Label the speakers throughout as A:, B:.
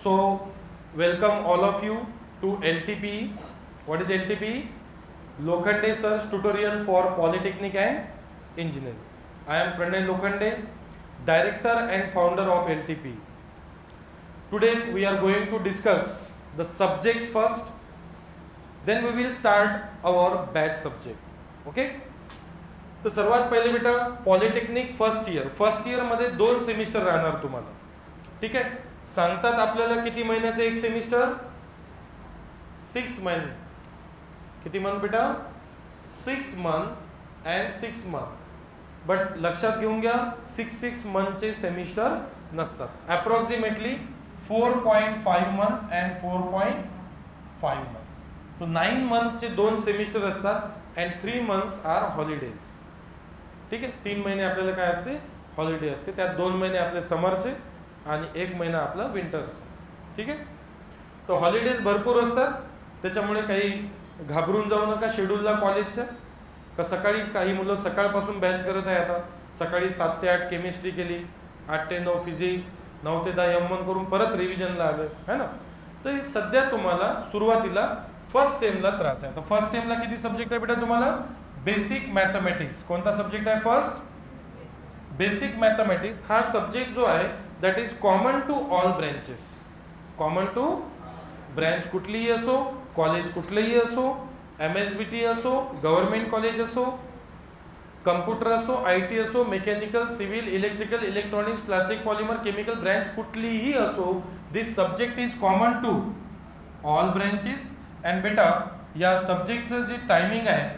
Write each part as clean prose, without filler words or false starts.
A: So, welcome all of you to LTP. What is LTP? Lokhande Sir's tutorial for Polytechnic and Engineering. I am Pranay Lokhande, Director and Founder of LTP. Today we are going to discuss the subjects first, then we will start our batch subject. Okay? तर सर्वात पहिले बेटा polytechnic first year मध्ये 2 semester राहणार तुम्हाला. ठीक आहे. सांगतात आपल्याला किती महिन्याचं एक सेमिस्टर 6 महिने. किती मंथ बेटा 6 मंथ अँड 6 मंथ. बट लक्षात घेऊन घ्या 6 मंथचे सेमिस्टर नसतात. Approximately 4.5 month and 4.5 month. So 9 मंथचे 2 semester असतात अँड 3 मंथ्स आर हॉलिडेज. ठीक आहे. 3 महिने आपल्याला काय असते हॉलिडे असते. त्यात 2 महिने आपले समरचे आणि 1 महिना आपला विंटरचा. ठीक आहे. तर हॉलिडेज भरपूर असतात, त्याच्यामुळे काही घाबरून जाऊ नका शेड्यूलला कॉलेजच्या. का सकाळी काही मुलं सकाळपासून बॅच करत आहे. आता सकाळी 7 ते 8 केमिस्ट्री केली, 8 ते 9 फिजिक्स, 9 ते 10 M1 करून परत रिव्हिजनला आलं है ना. तर सध्या तुम्हाला सुरुवातीला फर्स्ट सेमला त्रास आहे. तर फर्स्ट सेमला किती सब्जेक्ट आहे बेटा तुम्हाला? Basic mathematics. कोणता सब्जेक्ट आहे फर्स्ट? Basic mathematics. हा सब्जेक्ट जो आहे that is common to all branches. Common to branch कुठलीही असो, कॉलेज कुठलंही असो, MSBT असो, गव्हर्नमेंट कॉलेज असो, कम्प्युटर असो, IT असो, mechanical, civil, electrical, electronics, plastic, polymer, chemical branch कुठलीही असो, this subject is common to all branches. And बेटा या सब्जेक्टचं जे टायमिंग आहे,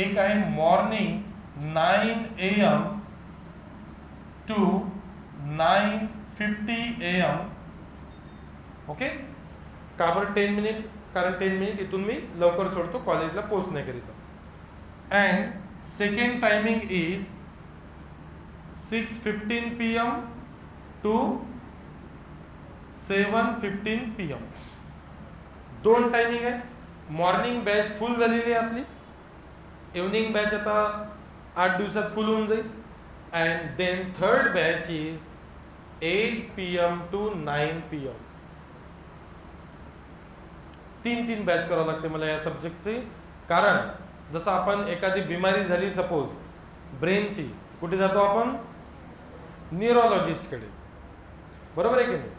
A: एक आहे morning 9 AM to 9:50 AM. Okay. का बरं 10 मिनिट? कारण 10 मिनिट इथून मी लवकर सोडतो कॉलेजला पोहोचण्याकरिता. And second timing is 6:15 PM to 7:15 PM. 2 timing आहे. मॉर्निंग बॅच फुल झालेली आहे आपली. इव्हनिंग बॅच आता 8 दिवसात फुल होऊन जाईल. And then third batch is 8 PM to 9 PM. 3 batch करावं लागते मला या सब्जेक्टचे. कारण जसं आपण एखादी बिमारी झाली सपोज ब्रेनची, कुठे जातो आपण? न्यूरोलॉजिस्टकडे. बरोबर आहे की नाही?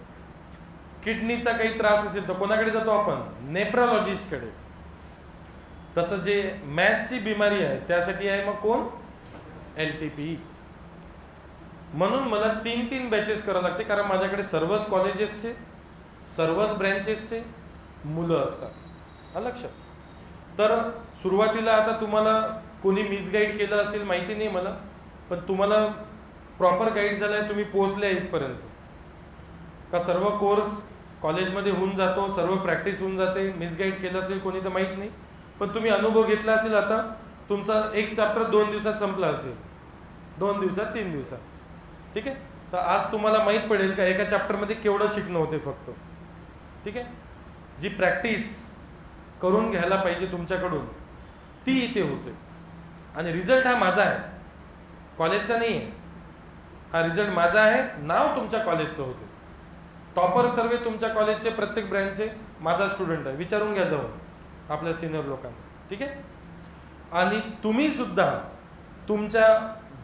A: किडनीचा काही त्रास असेल तर कोणाकडे जातो आपण? नेफ्रोलॉजिस्टकडे. तसं जे मॅथ्सची बिमारी आहे त्यासाठी आहे मग कोण? LTP. म्हणून मला 3 बॅचेस करावं लागते, कारण माझ्याकडे सर्वच कॉलेजेसचे, सर्वच ब्रँचेसचे मुलं असतात. लक्षात. तर सुरुवातीला आता तुम्हाला कोणी मिसगाईड केलं असेल माहिती नाही मला, पण तुम्हाला प्रॉपर गाईड झालं आहे, तुम्ही पोहोचले इथपर्यंत. का सर्व कोर्स कॉलेजमध्ये होऊन जातो, सर्व प्रॅक्टिस होऊन जाते. मिसगाईड केलं असेल कोणी तर माहीत नाही, पण तुम्ही अनुभव घेतला असेल. आता तुमचा एक चॅप्टर 2 दिवसात संपला असेल, 2 दिवसात 3 दिवसात. ठीक आहे. तर आज तुम्हाला माहीत पडेल का एका चॅप्टरमध्ये केवढं शिकणं होते फक्त. ठीक आहे. जी प्रॅक्टिस करून घ्यायला पाहिजे तुमच्याकडून ती इथे होते. आणि रिझल्ट हा माझा आहे, कॉलेजचा नाही आहे. हा रिझल्ट माझा आहे, नाव तुमच्या कॉलेजचं होते. टॉपर सर्वे तुमच्या कॉलेजचे प्रत्येक ब्रँचचे माझा स्टुडंट आहे. विचारून घ्या जाऊन आपल्या सिनियर लोकांना. ठीक आहे. आणि तुम्ही सुद्धा तुमच्या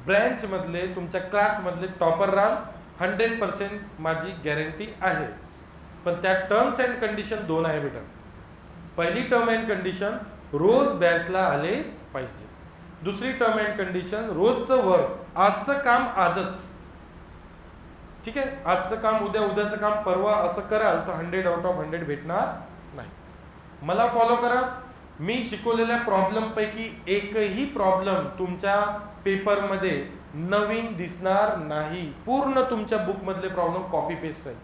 A: ब्रँचमधले, तुमच्या क्लासमधले टॉपर राहाल, 100% माझी गॅरंटी आहे. पण त्या टर्म्स अँड कंडिशन 2 आहे बेटा. पहिली टर्म अँड कंडिशन रोज बॅचला आले पाहिजे. दुसरी टर्म अँड कंडिशन रोजचं वर्क, आजचं काम आजच. ठीक आहे. आजचं काम उद्या, उद्याचं काम परवा असं कराल तर 100 आउट ऑफ 100 भेटणार नाही. मला फॉलो करा. मी शिकवलेल्या प्रॉब्लेमपैकी एकही प्रॉब्लेम तुमच्या पेपरमध्ये नवीन दिसणार नाही. पूर्ण तुमच्या बुकमधले प्रॉब्लेम कॉपी पेस्ट आहे.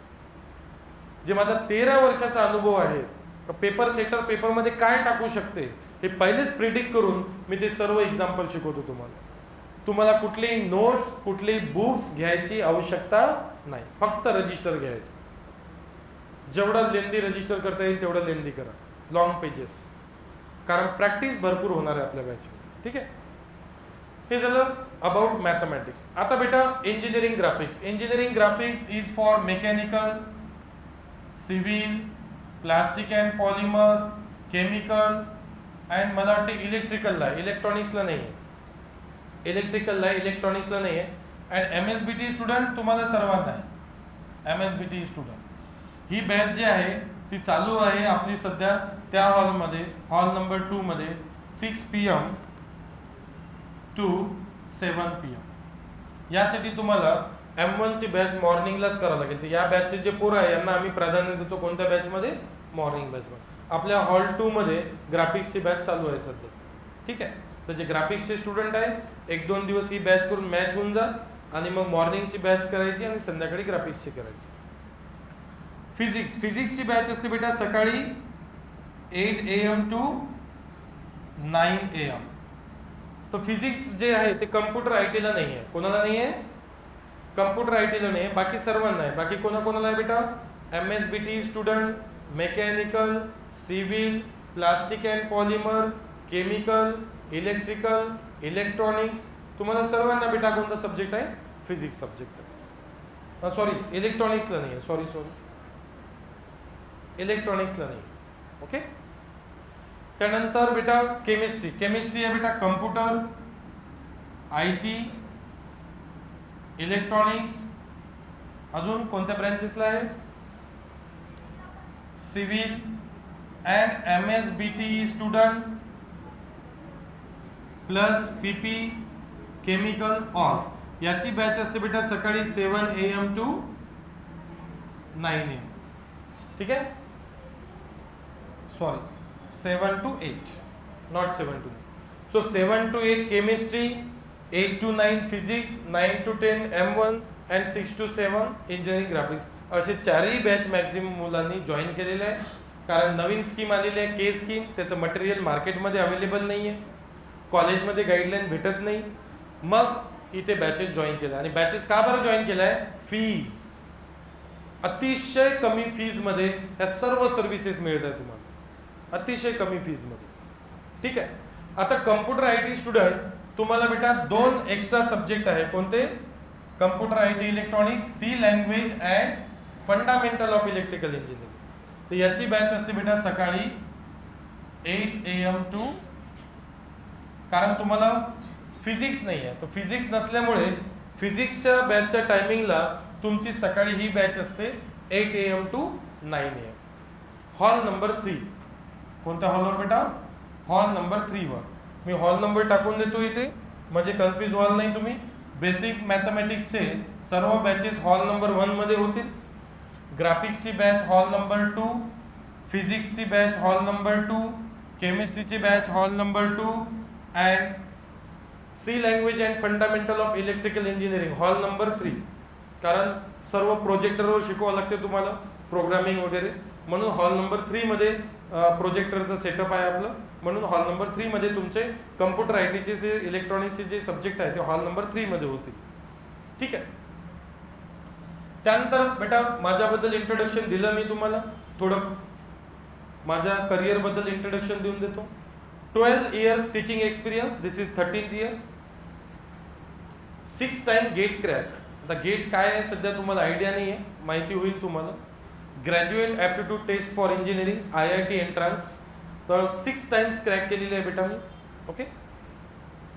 A: जे माझा 13 वर्षाचा अनुभव आहे, पेपर सेटर पेपरमध्ये काय टाकू शकते हे पहिलेच प्रिडिक्ट करून मी ते सर्व एक्झाम्पल शिकवतो तुम्हाला. तुम्हाला कुठलेही नोट्स, कुठलेही बुक्स घ्यायची आवश्यकता नाही. फक्त रजिस्टर घ्यायचं. जेवढं लेंदी रजिस्टर करता येईल तेवढं लेंदी करा, लॉंग पेजेस. कारण प्रॅक्टिस भरपूर होणार आहे आपल्या बॅचमध्ये. ठीक आहे. हे झालं अबाउट मॅथमॅटिक्स. आता बेटा engineering graphics. Engineering graphics is for mechanical, civil, plastic and polymer, chemical and मला वाटते इलेक्ट्रिकलला, इलेक्ट्रॉनिक्सला नाही आहे, इलेक्ट्रिकलला, इलेक्ट्रॉनिक्सला नाही आहे. अँड MSBT स्टुडंट तुम्हाला सर्वांना आहे. MSBT स्टुडंट ही बॅच जी आहे ती चालू आहे आपली सध्या त्या हॉलमध्ये, हॉल नंबर 2 मध्ये 6 PM to 7 PM. यासाठी तुम्हाला M1 ची बॅच मॉर्निंगलाच करावं लागेल. तर या बॅचचे जे पोरं आहे यांना आम्ही प्राधान्य देतो कोणत्या बॅचमध्ये, मॉर्निंग बॅचमध्ये. आपल्या हॉल 2 मध्ये ग्राफिक्सची बॅच चालू आहे सध्या. ठीक आहे, तर जे ग्राफिक्सचे स्टुडंट आहे 1-2 दिवस ही बॅच करून मॅच होऊन जा आणि मग मॉर्निंगची बॅच करायची आणि संध्याकाळी ग्राफिक्सची करायची. फिजिक्सची बॅच असते बेटा सकाळी 8 AM to 9 AM. तर फिजिक्स जे आहे ते कम्प्युटर IT ला नाही आहे. कोणाला नाही आहे? कम्प्युटर IT ला नाही आहे, बाकी सर्वांना आहे. बाकी कोणाकोणाला आहे बेटा? MSBT student, mechanical, civil, plastic and polymer, chemical, electrical, electronics, तुम्हाला सर्वांना बेटा कोणता सब्जेक्ट आहे? फिजिक्स सब्जेक्ट आहे. सॉरी, इलेक्ट्रॉनिक्सला नाही आहे, सॉरी, इलेक्ट्रॉनिक्सला नाही. ओके, त्यानंतर बेटा केमिस्ट्री आहे बेटा कम्प्युटर, IT, इलेक्ट्रॉनिक्स, अजून कोणत्या ब्रँचेसला आहे? Civil and MSBT student plus PP chemical all, याची बॅच असते बेटा सकाळी 7 AM to 9 AM. ठीक आहे, sorry 7 to 8, not 7 to 9. So 7 to 8 chemistry, 8 to 9 physics, 9 to 10 M1 and 6 to 7 engineering graphics. असे चारही बॅच मॅक्झिमम मुलांनी जॉईन केलेले आहे. कारण नवीन स्कीम आलेली आहे के स्कीम, त्याचं मटेरियल मार्केटमध्ये अवेलेबल नाही आहे, कॉलेजमध्ये गाईडलाईन भेटत नाही, मग इथे बॅचेस जॉईन केल्या. आणि बॅचेस का बरं जॉईन केल्या आहे? फीज अतिशय कमी फीजमध्ये ह्या सर्व सर्व्हिसेस मिळत आहे तुम्हाला, अतिशय कमी फीजमध्ये. ठीक आहे, आता कम्प्युटर IT स्टुडंट तुम्हाला बेटा 2 एक्स्ट्रा सब्जेक्ट आहे. कोणते? Computer IT electronics, C language and fundamental of electrical engineering. तर याची बॅच असते बेटा सकाळी 8 AM to, कारण तुम्हाला फिजिक्स नाही आहे, तर फिजिक्स नसल्यामुळे फिजिक्सच्या बॅचच्या टायमिंगला तुमची सकाळी ही बॅच असते 8 AM to 9 AM. Hall number 3. कोणत्या हॉलवर बेटा? हॉल नंबर 3 वर. मी हॉल नंबर टाकून देतो इथे, म्हणजे कन्फ्यूज व्हाल नाही तुम्ही. बेसिक मॅथमॅटिक्सचे सर्व बॅचेस हॉल नंबर 1 मध्ये होतील. ग्राफिक्सची बॅच हॉल नंबर 2, फिजिक्सची बॅच हॉल नंबर 2, केमिस्ट्रीची batch hall number 2 and C language and fundamental of electrical engineering hall number 3. कारण सर्व प्रोजेक्टरवर शिकवावं लागते तुम्हाला, प्रोग्रामिंग वगैरे, म्हणून हॉल नंबर 3 मध्ये प्रोजेक्टरचं सेटअप आहे आपलं, म्हणून हॉल नंबर 3 मध्ये तुमचे कम्प्युटर ITचे जे इलेक्ट्रॉनिक्सचे जे सब्जेक्ट आहे ते हॉल नंबर 3 मध्ये होतील. ठीक आहे, त्यानंतर बेटा माझ्याबद्दल इंट्रोडक्शन दिलं मी तुम्हाला, थोडं माझ्या करिअरबद्दल इंट्रोडक्शन देऊन देतो. 12 years teaching experience, this is 13th year. 6 time GATE crack. आता गेट काय आहे सध्या तुम्हाला आयडिया नाही आहे, माहिती होईल तुम्हाला. Graduate aptitude test for engineering IIT entrance, तर 6 times क्रॅक केलेली आहे बेटा मी. ओके,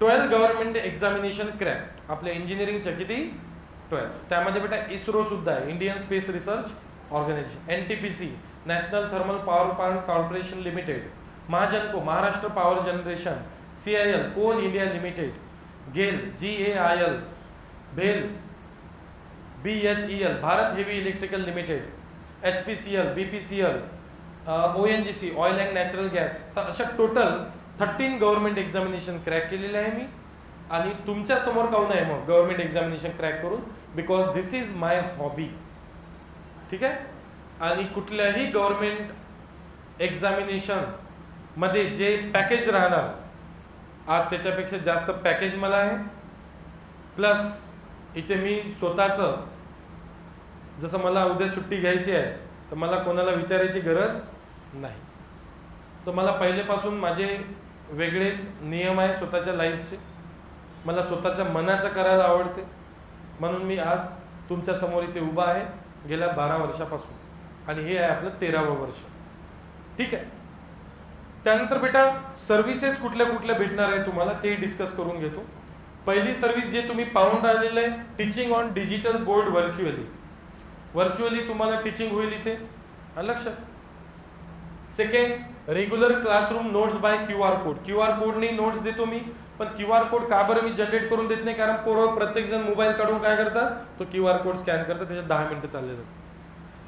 A: 12 गव्हर्नमेंट एक्झामिनेशन क्रॅक आपल्या इंजिनिअरिंगच्या, किती? 12. त्यामध्ये बेटा इस्रो सुद्धा आहे, Indian space research organisation, NTPC national thermal power plant corporation limited, Mahagenco Maharashtra power generation, CIL coal India limited, GAIL GAIL, भेल BHEL Bharat heavy electrical limited, HPCL, BPCL, ONGC oil and natural gas. तर अशा total 13 government examination crack केलेले आहे मी. आणि तुमच्या समोर काहून आहे मग गव्हर्नमेंट एक्झामिनेशन क्रॅक करून? Because this is my hobby. ठीक आहे, आणि कुठल्याही गव्हर्नमेंट एक्झामिनेशन मध्ये जे पॅकेज राहणार, आज त्याच्यापेक्षा जास्त पॅकेज मला आहे. प्लस इथे मी स्वतःचं, जसं मला उद्या सुट्टी घ्यायची आहे तर मला कोणाला विचारायची गरज नाही. तर मला पहिलेपासून माझे वेगळेच नियम आहे स्वतःच्या लाईफचे, मला स्वतःच्या मनाचं करायला आवडते, म्हणून मी आज तुमच्या समोर इथे उभा आहे गेल्या 12 वर्षापासून. आणि हे आहे आपलं 13वं वर्ष. ठीक आहे. त्यानंतर बेटा सर्व्हिसेस कुठल्या कुठल्या भेटणार आहे तुम्हाला ते डिस्कस करून घेतो. पहिली सर्व्हिस जे तुम्ही पाहून राहिलेलं आहे, teaching on digital board virtually तुम्हाला टीचिंग होईल इथे, लक्षात. Second, regular classroom notes by QR code. QR कोडने नोट्स देतो मी, पण QR कोड का बरं मी जनरेट करून देत नाही, कारण पोरं प्रत्येक जण मोबाईल काढून काय करतात, तो QR कोड स्कॅन करतात, त्याच्यात 10 मिनिटं चालले जाते.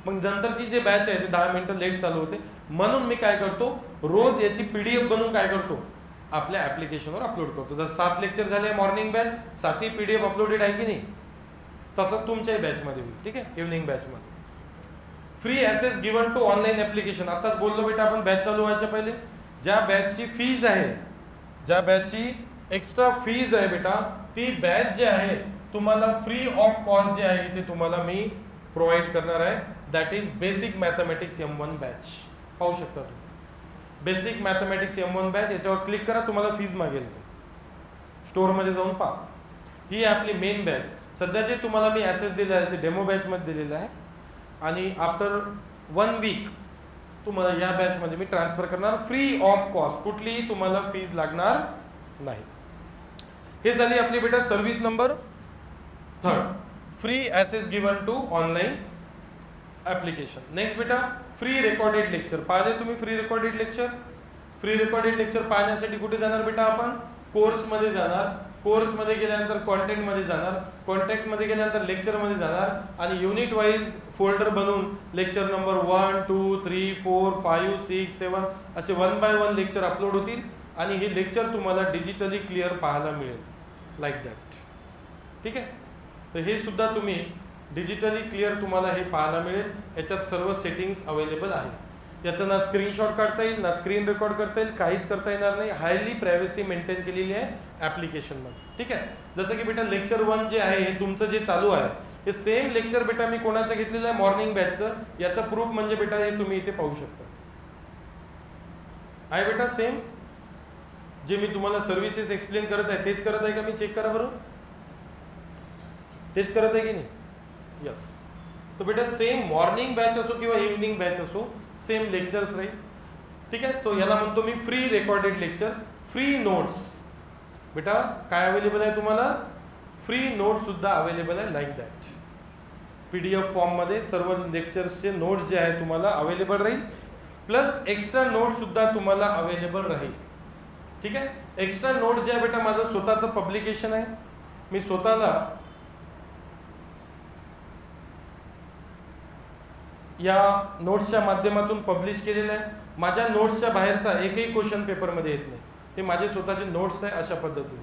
A: मग नंतरची जे बॅच आहे ते 10 मिनिटं लेट चालू होते. म्हणून मी काय करतो, रोज याची PDF बनवून काय करतो, आपल्या ऍप्लिकेशनवर अपलोड करतो. जर 7 लेक्चर झाले मॉर्निंग बॅच, 7ही PDF अपलोडेड आहे की नाही, तसं तुमच्याही बॅचमध्ये होईल. ठीक आहे, इव्हनिंग बॅचमध्ये. Free access given to online application. आताच बोललो बेटा आपण बॅच चालू व्हायच्या पहिले, ज्या बॅचची फीज आहे, ज्या बॅचची एक्स्ट्रा फीज आहे बेटा, ती बॅच जी आहे तुम्हाला फ्री ऑफ कॉस्ट जे आहे ते तुम्हाला मी प्रोव्हाइड करणार आहे. That is basic mathematics M1 batch. पाहू शकता तुम्ही, बेसिक मॅथमॅटिक्स M1 बॅच. याच्यावर क्लिक करा, तुम्हाला फीज मागेल, स्टोअरमध्ये जाऊन पहा. ही आपली मेन बॅच. सध्या जे तुम्हाला मी ॲक्सेस दिला आहे ते डेमो बॅचमध्ये दिलेलं आहे, आणि आफ्टर 1 वीक तुम्हाला या बॅचमध्ये मी ट्रान्सफर करणार फ्री ऑफ कॉस्ट, कुठलीही तुम्हाला फीज लागणार नाही. हे झाली आपली बेटा service number 3, free access given to online application. Next बेटा फ्री रेकॉर्डेड लेक्चर. पाहिले तुम्ही free recorded lecture? Free recorded lecture पाहण्यासाठी कुठे जाणार बेटा आपण? कोर्समध्ये जाणार. कोर्समध्ये गेल्यानंतर कॉन्टेंटमध्ये जाणार. कॉन्टेंटमध्ये गेल्यानंतर लेक्चरमध्ये जाणार, आणि युनिट वाईज फोल्डर बनवून लेक्चर नंबर 1, 2, 3, 4, 5, 6, 7 असे 1 बाय 1 लेक्चर अपलोड होतील, आणि हे लेक्चर तुम्हाला डिजिटली क्लिअर पाहायला मिळेल, लाईक दॅट. ठीक आहे, तर हे सुद्धा तुम्ही डिजिटली क्लिअर तुम्हाला हे पाहायला मिळेल. याच्यात सर्व सेटिंग्स अवेलेबल आहे. याचं ना स्क्रीनशॉट काढता येईल, ना स्क्रीन रेकॉर्ड करता येईल, काहीच करता येणार नाही. हायली प्रायव्हसी मेंटेन केलेली आहे ॲप्लिकेशनमध्ये. ठीक आहे, जसं की बेटा लेक्चर 1 जे आहे हे तुमचं जे चालू आहे, हे सेम लेक्चर बेटा मी कोणाचं घेतलेलं आहे, मॉर्निंग बॅचचं. याचा प्रूफ म्हणजे बेटा हे तुम्ही इथे पाहू शकता. आहे बेटा सेम, जे मी तुम्हाला सर्व्हिसेस एक्सप्लेन करत आहे तेच करत आहे का मी? चेक करा बरं, तेच करत आहे की नाही? यस. तो बेटा सेम मॉर्निंग बॅच असो किंवा इव्हनिंग बॅच असो, सेम लेक्चर्स राहील. ठीक आहे, तो याला म्हणतो मी free recorded lectures. Free notes बेटा काय अवेलेबल आहे तुम्हाला? फ्री नोट्स सुद्धा अवेलेबल आहे, लाईक दॅट. PDF फॉर्ममध्ये सर्व लेक्चर्सचे नोट्स जे आहे तुम्हाला अवेलेबल राहील, प्लस एक्स्ट्रा नोट्स सुद्धा तुम्हाला अवेलेबल राहील. ठीक आहे, एक्स्ट्रा नोट्स जे आहे बेटा माझं स्वतःचं पब्लिकेशन आहे. मी स्वतःला या नोट्सच्या माध्यमातून पब्लिश केलेलं आहे. माझ्या नोट्सच्या बाहेरचा एकही क्वेश्चन पेपरमध्ये येत नाही. हे माझे स्वतःचे नोट्स आहे, अशा पद्धतीने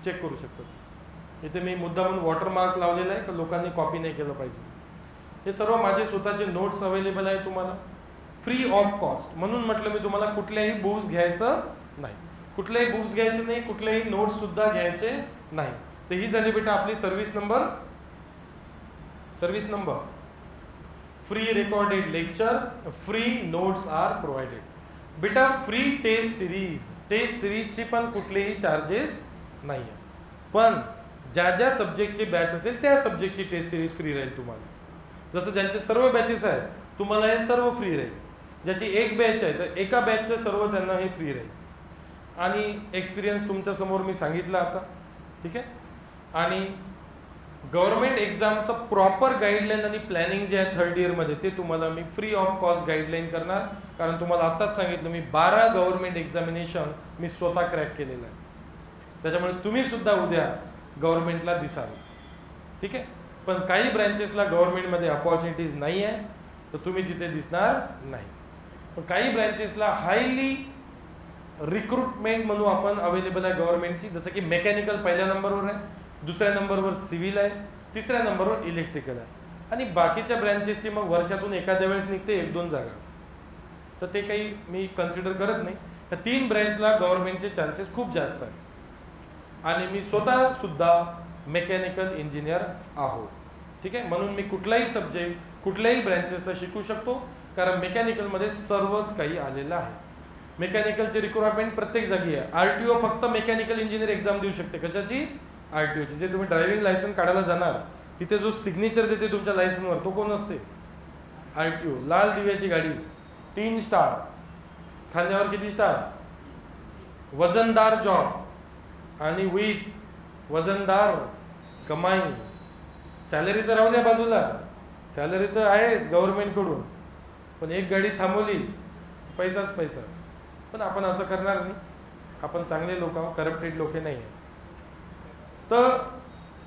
A: चेक करू शकतो. इथे मी मुद्दा म्हणून वॉटरमार्क लावलेला आहे, की लोकांनी कॉपी नाही केलं पाहिजे. हे सर्व माझे स्वतःचे नोट्स अवेलेबल आहे तुम्हाला फ्री ऑफ कॉस्ट. म्हणून म्हटलं मी तुम्हाला कुठल्याही बुक्स घ्यायचं नाही, कुठल्याही बुक्स घ्यायचे नाही, कुठलेही नोट्स सुद्धा घ्यायचे नाही. तर ही झाली बेटा आपली service number. Free recorded lecture, free notes are provided. बेटा फ्री टेस्ट सिरीजची पण कुठलेही चार्जेस नाही आहे, पण ज्या ज्या सब्जेक्टची बॅच असेल त्या सब्जेक्टची टेस्ट सिरीज फ्री राहील तुम्हाला. जसं ज्यांचे सर्व बॅचेस आहेत तुम्हाला हे सर्व फ्री राहील. ज्याची एक बॅच आहे तर एका बॅचचं सर्व त्यांना हे फ्री राहील. आणि एक्सपिरियन्स तुमच्या समोर मी सांगितलं आता. ठीक आहे, आणि गव्हर्नमेंट एक्झामचं प्रॉपर गाईडलाईन आणि प्लॅनिंग जे आहे 3rd इयरमध्ये ते तुम्हाला मी फ्री ऑफ कॉस्ट गाईडलाईन करणार. कारण तुम्हाला आत्ताच सांगितलं मी 12 गव्हर्नमेंट एक्झामिनेशन मी स्वतः क्रॅक केलेलं आहे. त्याच्यामुळे तुम्ही सुद्धा उद्या गव्हर्नमेंटला दिसाल. ठीक आहे, पण काही ब्रँचेसला गव्हर्नमेंटमध्ये अपॉर्च्युनिटीज नाही आहे, तर तुम्ही तिथे दिसणार नाही. पण काही ब्रँचेसला हायली रिक्रुटमेंट म्हणून आपण अवेलेबल आहे गव्हर्नमेंटची. जसं की मेकॅनिकल पहिल्या नंबरवर आहे, दुसऱ्या नंबरवर सिव्हिल आहे, तिसऱ्या नंबरवर इलेक्ट्रिकल आहे, आणि बाकीच्या ब्रँचेसची मग वर्षातून एखाद्या वेळेस निघते 1-2 जागा. तर ते काही मी कन्सिडर करत नाही. या 3 ब्रँचला गव्हर्नमेंटचे चान्सेस खूप जास्त आहेत. आणि मी स्वतः सुद्धा मेकॅनिकल इंजिनियर आहो. ठीक आहे, म्हणून मी कुठलाही सब्जेक्ट कुठल्याही ब्रँचेसचा शिकू शकतो, कारण मेकॅनिकलमध्ये सर्वच काही आलेलं आहे. मेकॅनिकलची रिक्वायरमेंट प्रत्येक जागी आहे. RTO फक्त मेकॅनिकल इंजिनियर एक्झाम देऊ शकते. कशाची? RTOची. जे तुम्ही ड्रायव्हिंग लायसन्स काढायला जाणार तिथे जो सिग्नेचर देते तुमच्या लायसन्सवर तो कोण असते? RTO, लाल दिव्याची गाडी, 3 स्टार, खांद्यावर किती स्टार, वजनदार जॉब आणि विथ वजनदार कमाई. सॅलरी तर राहू द्या बाजूला, सॅलरी तर आहेच गव्हर्नमेंटकडून, पण एक गाडी थांबवली पैसाच पैसा. पण आपण असं करणार नाही, आपण चांगले लोक आहोत, करप्टेड लोक नाही आहे. तर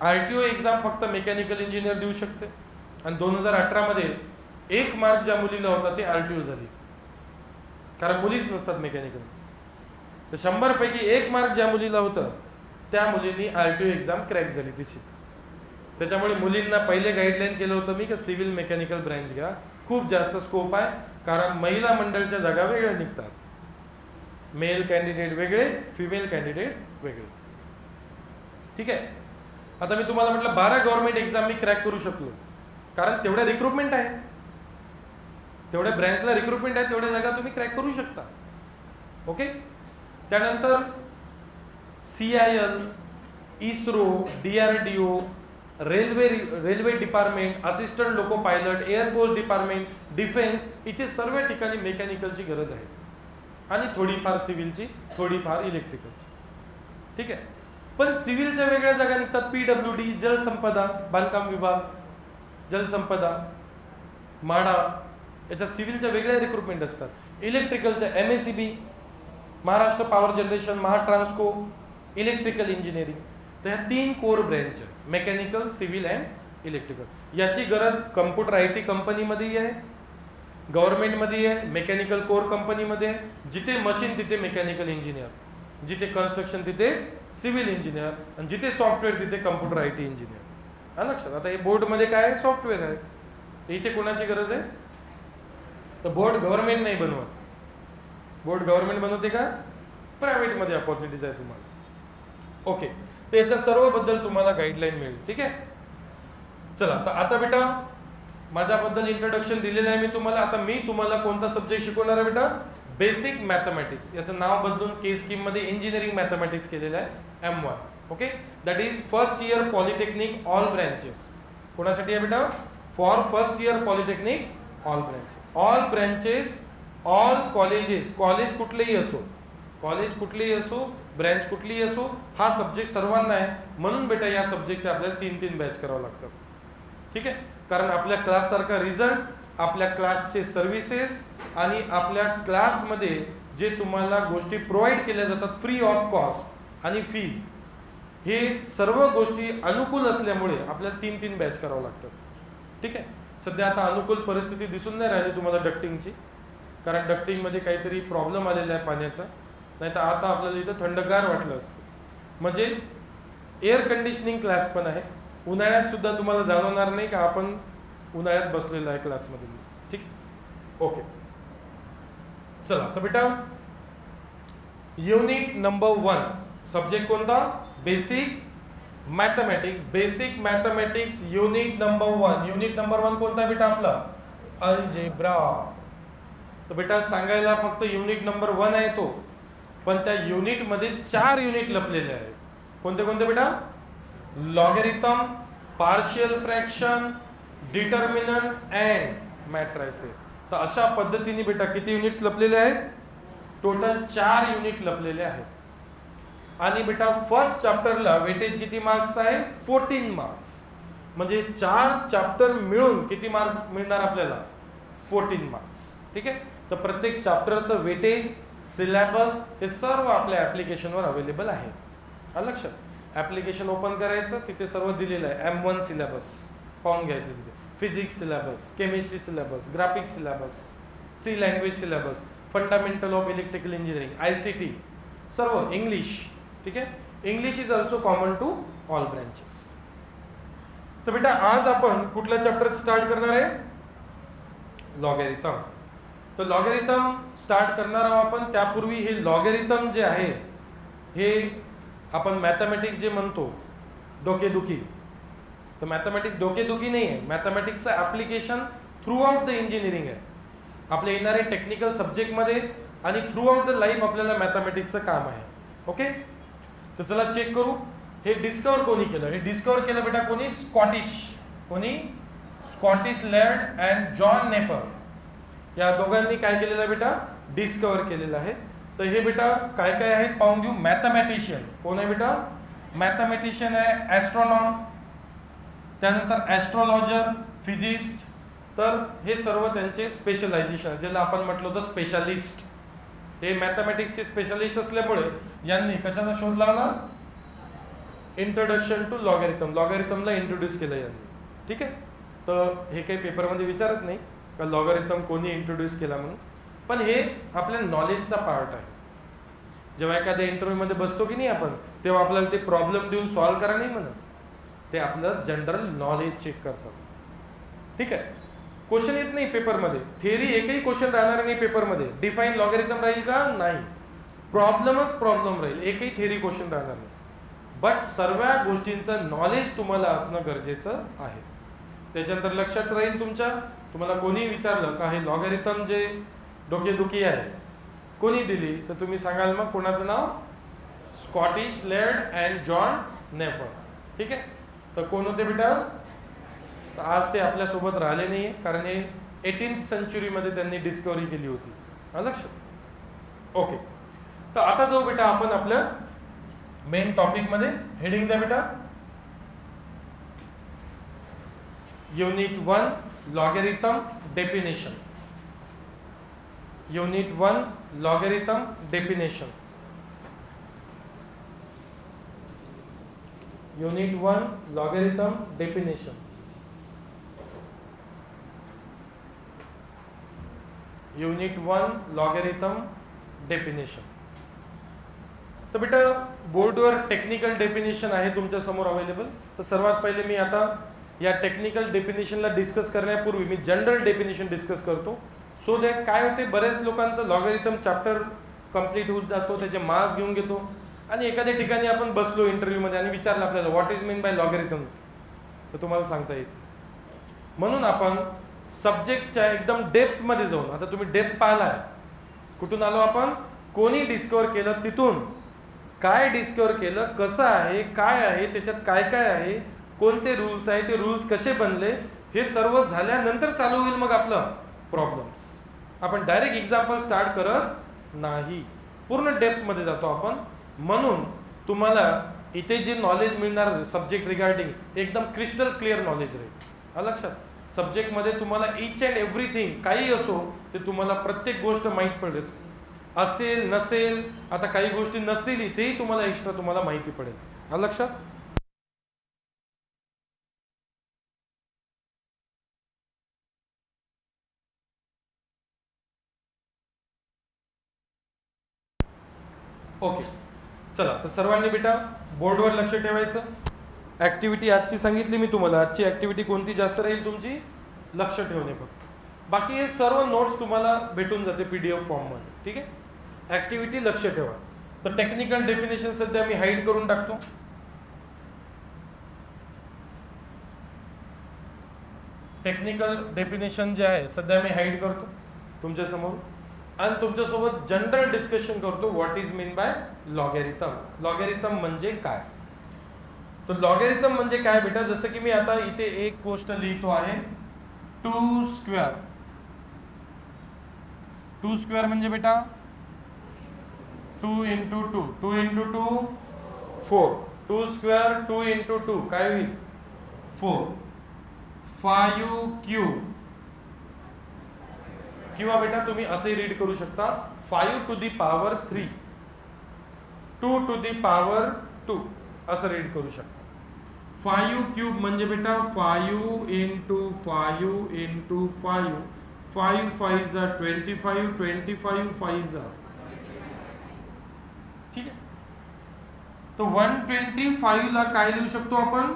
A: RTO एक्झाम फक्त मेकॅनिकल इंजिनियर देऊ शकते. आणि 2018 मध्ये 1 मार्क ज्या मुलीला होता ते RTO झाली, कारण मुलीच नसतात मेकॅनिकल. तर 100 पैकी 1 मार्क ज्या मुलीला होतं त्या मुलींनी RTO एक्झाम क्रॅक झाली तिची. त्याच्यामुळे मुलींना पहिले गाईडलाईन केलं होतं मी की सिव्हिल मेकॅनिकल ब्रँच घ्या, खूप जास्त स्कोप आहे, कारण महिला मंडळच्या जागा वेगळ्या निघतात. मेल कॅन्डिडेट वेगळे, फिमेल कॅन्डिडेट वेगळे. ठीक आहे. आता मी तुम्हाला म्हटलं 12 गव्हर्नमेंट एक्झाम मी क्रॅक करू शकलो, कारण तेवढ्या रिक्रुटमेंट आहे, तेवढ्या ब्रँचला रिक्रुटमेंट आहे, तेवढ्या जागा तुम्ही क्रॅक करू शकता. ओके. त्यानंतर CIL, ISRO, DRDO, railway department, assistant loco pilot, air force department, defence, इथे सर्व ठिकाणी मेकॅनिकलची गरज आहे आणि थोडीफार सिव्हिलची, थोडीफार इलेक्ट्रिकलची. ठीक आहे. पण सिव्हिलच्या वेगळ्या जागा निघतात. PWD, जलसंपदा, बांधकाम विभाग, जलसंपदा, माडा, याच्या सिव्हिलच्या वेगळ्या रिक्रुटमेंट असतात. इलेक्ट्रिकलच्या MACB, Maharashtra power generation, Mahatransco, electrical engineering. तर ह्या 3 कोर ब्रँच आहे, मेकॅनिकल, सिव्हिल अँड इलेक्ट्रिकल. याची गरज कम्प्युटर IT कंपनीमध्येही आहे, गव्हर्नमेंटमध्ये आहे, मेकॅनिकल कोर कंपनीमध्ये आहे. जिथे मशीन तिथे मेकॅनिकल इंजिनियर, जिथे कन्स्ट्रक्शन तिथे सिव्हिल इंजिनियर, आणि जिथे सॉफ्टवेअर तिथे कम्प्युटर IT इंजिनियर. हा लक्षात. आता हे बोर्डमध्ये काय आहे, सॉफ्टवेअर आहे. तर इथे कोणाची गरज आहे, तर बोर्ड गव्हर्नमेंट नाही बनवत. बोर्ड गव्हर्नमेंट बनवते का, प्रायव्हेटमध्ये अपॉर्च्युनिटीज आहे तुम्हाला. ओके. तर याच्या सर्वबद्दल तुम्हाला गाईडलाईन मिळेल. ठीक आहे. चला, तर आता बेटा माझ्याबद्दल इंट्रोडक्शन दिलेलं आहे मी तुम्हाला. आता मी तुम्हाला कोणता सब्जेक्ट शिकवणार आहे बेटा, बेसिक मॅथमॅटिक्स. याचं नाव बदलून के स्कीम मध्ये इंजिनिअरिंग मॅथमॅटिक्स केलेलं आहे, M1. Okay. That is first year polytechnic all branches. कोणासाठी आहे बेटा, for first year polytechnic all branches. All branches, all colleges, college कुठलेही असो, कॉलेज कुठलेही असो, ब्रँच कुठलीही असो, हा सब्जेक्ट सर्वांना आहे. म्हणून बेटा या सब्जेक्टचे आपल्याला 3 बॅच करावं लागतात. ठीक आहे. कारण आपल्या क्लास सारखा रिझल्ट, आपल्या क्लासचे सर्व्हिसेस आणि आपल्या क्लासमध्ये जे तुम्हाला गोष्टी प्रोव्हाइड केल्या जातात फ्री ऑफ कॉस्ट आणि फीज, हे सर्व गोष्टी अनुकूल असल्यामुळे आपल्याला 3 बॅच करावं लागतात. ठीक आहे. सध्या आता अनुकूल परिस्थिती दिसून नाही राहिली तुम्हाला डक्टिंगची, कारण डक्टिंगमध्ये काहीतरी प्रॉब्लेम आलेला आहे पाण्याचा. नाही तर आता आपल्याला इथं थंडगार वाटलं असतं. म्हणजे एअर कंडिशनिंग क्लास पण आहे. उन्हाळ्यात सुद्धा तुम्हाला जाणवणार नाही का आपण उन्हाळ्यात बसलेलो आहे क्लासमध्ये. ठीक. ओके. चला, तर बेटा युनिट नंबर 1 सब्जेक्ट कोणता, basic mathematics. Basic mathematics unit number 1. Unit number 1 कोणता बेटा आपला, अल्जेब्रा. तर बेटा सांगायला फक्त युनिट नंबर 1 आहे तो, पण त्या युनिट मध्ये 4 युनिट लपलेले आहेत. कोणते कोणते बेटा, logarithm, partial fraction, determinant and matrices. तर अशा पद्धतीने बेटा किती युनिट्स लपलेले आहेत, टोटल 4 युनिट लपलेले आहेत. आणि बेटा फर्स्ट चॅप्टरला वेटेज किती मार्क्स आहे, 14 मार्क्स. म्हणजे 4 चॅप्टर मिळून किती मार्क मिळणार आपल्याला, 14 मार्क्स. ठीक आहे. तर प्रत्येक चॅप्टरचं वेटेज, सिलेबस हे सर्व आपल्या ॲप्लिकेशनवर अवेलेबल आहे. लक्षात. ॲप्लिकेशन ओपन करायचं, तिथे सर्व दिलेलं आहे. M1 सिलेबस पाहून घ्यायचं तिथे. Physics syllabus, chemistry syllabus, graphics syllabus, C language syllabus, fundamental of electrical engineering, ICT, सर्व इंग्लिश. ठीक आहे. English is also common to all branches. तर बेटा आज आपण कुठल्या चॅप्टर स्टार्ट करणार आहे, लॉगॅरिथम. तर लॉगॅरिथम स्टार्ट करणार आहोत आपण. त्यापूर्वी हे लॉगॅरिथम जे आहे हे आपण मॅथमॅटिक्स जे म्हणतो डोकेदुखी, तर मॅथमॅटिक्स डोकेदुखी नाही आहे. मॅथमॅटिक्सचं application throughout the engineering आहे. आपल्या येणारे टेक्निकल सब्जेक्टमध्ये आणि थ्रू आउट द लाईफ आपल्याला मॅथमॅटिक्सचं काम आहे. ओके. तर चला चेक करू. हे डिस्कवर कोणी केलं, हे डिस्कवर केलं बेटा कोणी, स्कॉटिश. कोणी, स्कॉटिश लॅर्ड अँड जॉन नेपर या दोघांनी काय केलेलं आहे बेटा, डिस्कवर केलेलं आहे. तर हे बेटा काय काय आहेत पाहून घेऊ. मॅथमॅटिशियन कोण आहे बेटा, मॅथमॅटिशियन आहे, ॲस्ट्रॉनॉम, त्यानंतर ॲस्ट्रॉलॉजर, फिजिस्ट. तर हे सर्व त्यांचे स्पेशलायझेशन, ज्याला आपण म्हटलं होतं स्पेशालिस्ट. हे मॅथमॅटिक्सचे स्पेशालिस्ट असल्यामुळे यांनी कशाचा शोध लावला, इंट्रोडक्शन टू लॉगॅरिथम, लॉगॅरिथमला इंट्रोड्यूस केलं यांनी. ठीक आहे. तर हे काही पेपरमध्ये विचारत नाही का लॉगॅरिथम कोणी इंट्रोड्यूस केला म्हणून, पण हे आपल्या नॉलेजचा पार्ट आहे. जेव्हा एखाद्या इंटरव्ह्यूमध्ये बसतो की नाही आपण, तेव्हा आपल्याला ते प्रॉब्लेम देऊन सॉल्व्ह करा नाही म्हणत, ते आपलं जनरल नॉलेज चेक करतात. ठीक आहे. क्वेश्चन येत नाही पेपरमध्ये, थेअरी एकही क्वेश्चन राहणार नाही पेपरमध्ये. डिफाईन लॉगॅरिथम राहील का, नाही. प्रॉब्लेमच प्रॉब्लेम राहील, एकही थेअरी क्वेश्चन राहणार नाही. बट सर्व गोष्टींचं नॉलेज तुम्हाला असणं गरजेचं आहे. त्याच्यानंतर लक्षात राहील तुमच्या, तुम्हाला कोणी विचारलं का हे लॉगॅरिथम जे डोकेदुखी आहे कोणी दिली, तर तुम्ही सांगाल मग कोणाचं नाव, स्कॉटिश लॅर्ड अँड जॉन नेपर. ठीक आहे. तर कोण होते बेटा, तर आज ते आपल्यासोबत राहिले नाही आहे, कारण हे 18th सेंचुरीमध्ये त्यांनी डिस्कवरी केली होती. लक्षात. ओके. तर आता जाऊ बेटा आपण आपल्या मेन टॉपिकमध्ये. हेडिंग द्या बेटा, unit 1 logarithm definition. Unit 1 logarithm definition. Unit 1 logarithm definition. Unit 1 logarithm definition. तर बेटा बोर्डवर टेक्निकल डेफिनेशन आहे तुमच्या समोर अवेलेबल. तर सर्वात पहिले मी आता या टेक्निकल डेफिनेशनला डिस्कस करण्यापूर्वी मी जनरल डेफिनेशन डिस्कस करतो. सो दॅट काय होते, बरेच लोकांचं लॉगॅरिथम चॅप्टर कंप्लीट होत जातो, त्याचे मार्क्स घेऊन घेतो, आणि एखाद्या ठिकाणी आपण बसलो इंटरव्ह्यूमध्ये आणि विचारलं आपल्याला what is mean by logarithm, तर तुम्हाला सांगता येईल. म्हणून आपण सब्जेक्टच्या एकदम डेप्थमध्ये जाऊन, आता तुम्ही डेप्थ पाहिलाय, कुठून आलो आपण, कोणी डिस्कवर केलं तिथून, काय डिस्कवर केलं, कसं आहे, काय आहे, त्याच्यात काय काय आहे, कोणते रूल्स आहे, ते रूल्स कसे बनले, हे सर्व झाल्यानंतर चालू होईल मग आपलं प्रॉब्लेम्स. आपण डायरेक्ट एक्झाम्पल स्टार्ट करत नाही, पूर्ण डेप्थमध्ये जातो आपण. म्हणून तुम्हाला इथे जे नॉलेज मिळणार सब्जेक्ट रिगार्डिंग एकदम क्रिस्टल क्लिअर नॉलेज राहील. लक्षात. सब्जेक्टमध्ये तुम्हाला इच अँड एव्हरीथिंग काही असो ते तुम्हाला प्रत्येक गोष्ट माहीत पडेल, असेल नसेल, आता काही गोष्टी नसतील तेही तुम्हाला एक्स्ट्रा तुम्हाला माहिती पडेल. लक्षात. ओके. चला, तर सर्वांनी बेटा बोर्डवर लक्ष ठेवायचं. ॲक्टिव्हिटी आजची सांगितली मी तुम्हाला, आजची ॲक्टिव्हिटी कोणती जास्त राहील तुमची, लक्ष ठेवणे फक्त. बाकी हे सर्व नोट्स तुम्हाला भेटून जाते PDF फॉर्ममध्ये. ठीक आहे. ॲक्टिव्हिटी लक्ष ठेवा. तर टेक्निकल डेफिनेशन सध्या मी हाईड करून टाकतो. टेक्निकल डेफिनेशन जे आहे सध्या मी हाईड करतो तुमच्यासमोर, आणि तुमच्यासोबत जनरल डिस्कशन करतो what is mean by logarithm. Logarithm म्हणजे काय. तर लॉगॅरिथम म्हणजे काय बेटा, जसं की मी आता इथे एक गोष्ट लिहितो आहे, 2 स्क्वेअर. 2 स्क्वेअर म्हणजे बेटा 2 into 2, 2 into 2 4, 2 स्क्वेअर 2 into 2 काय होईल 4, 5 क्यूब, किंवा बेटा तुम्ही असे रीड करू शकता 5 to the power 3, 2 to the power 2 असं रीड करू शकता. 5 क्यूब म्हणजे बेटा 5 into 5 into 5, 5 5 जा 25, 25 5 जा, ठीक आहे. तो 125 ला काय लिहू शकतो आपण,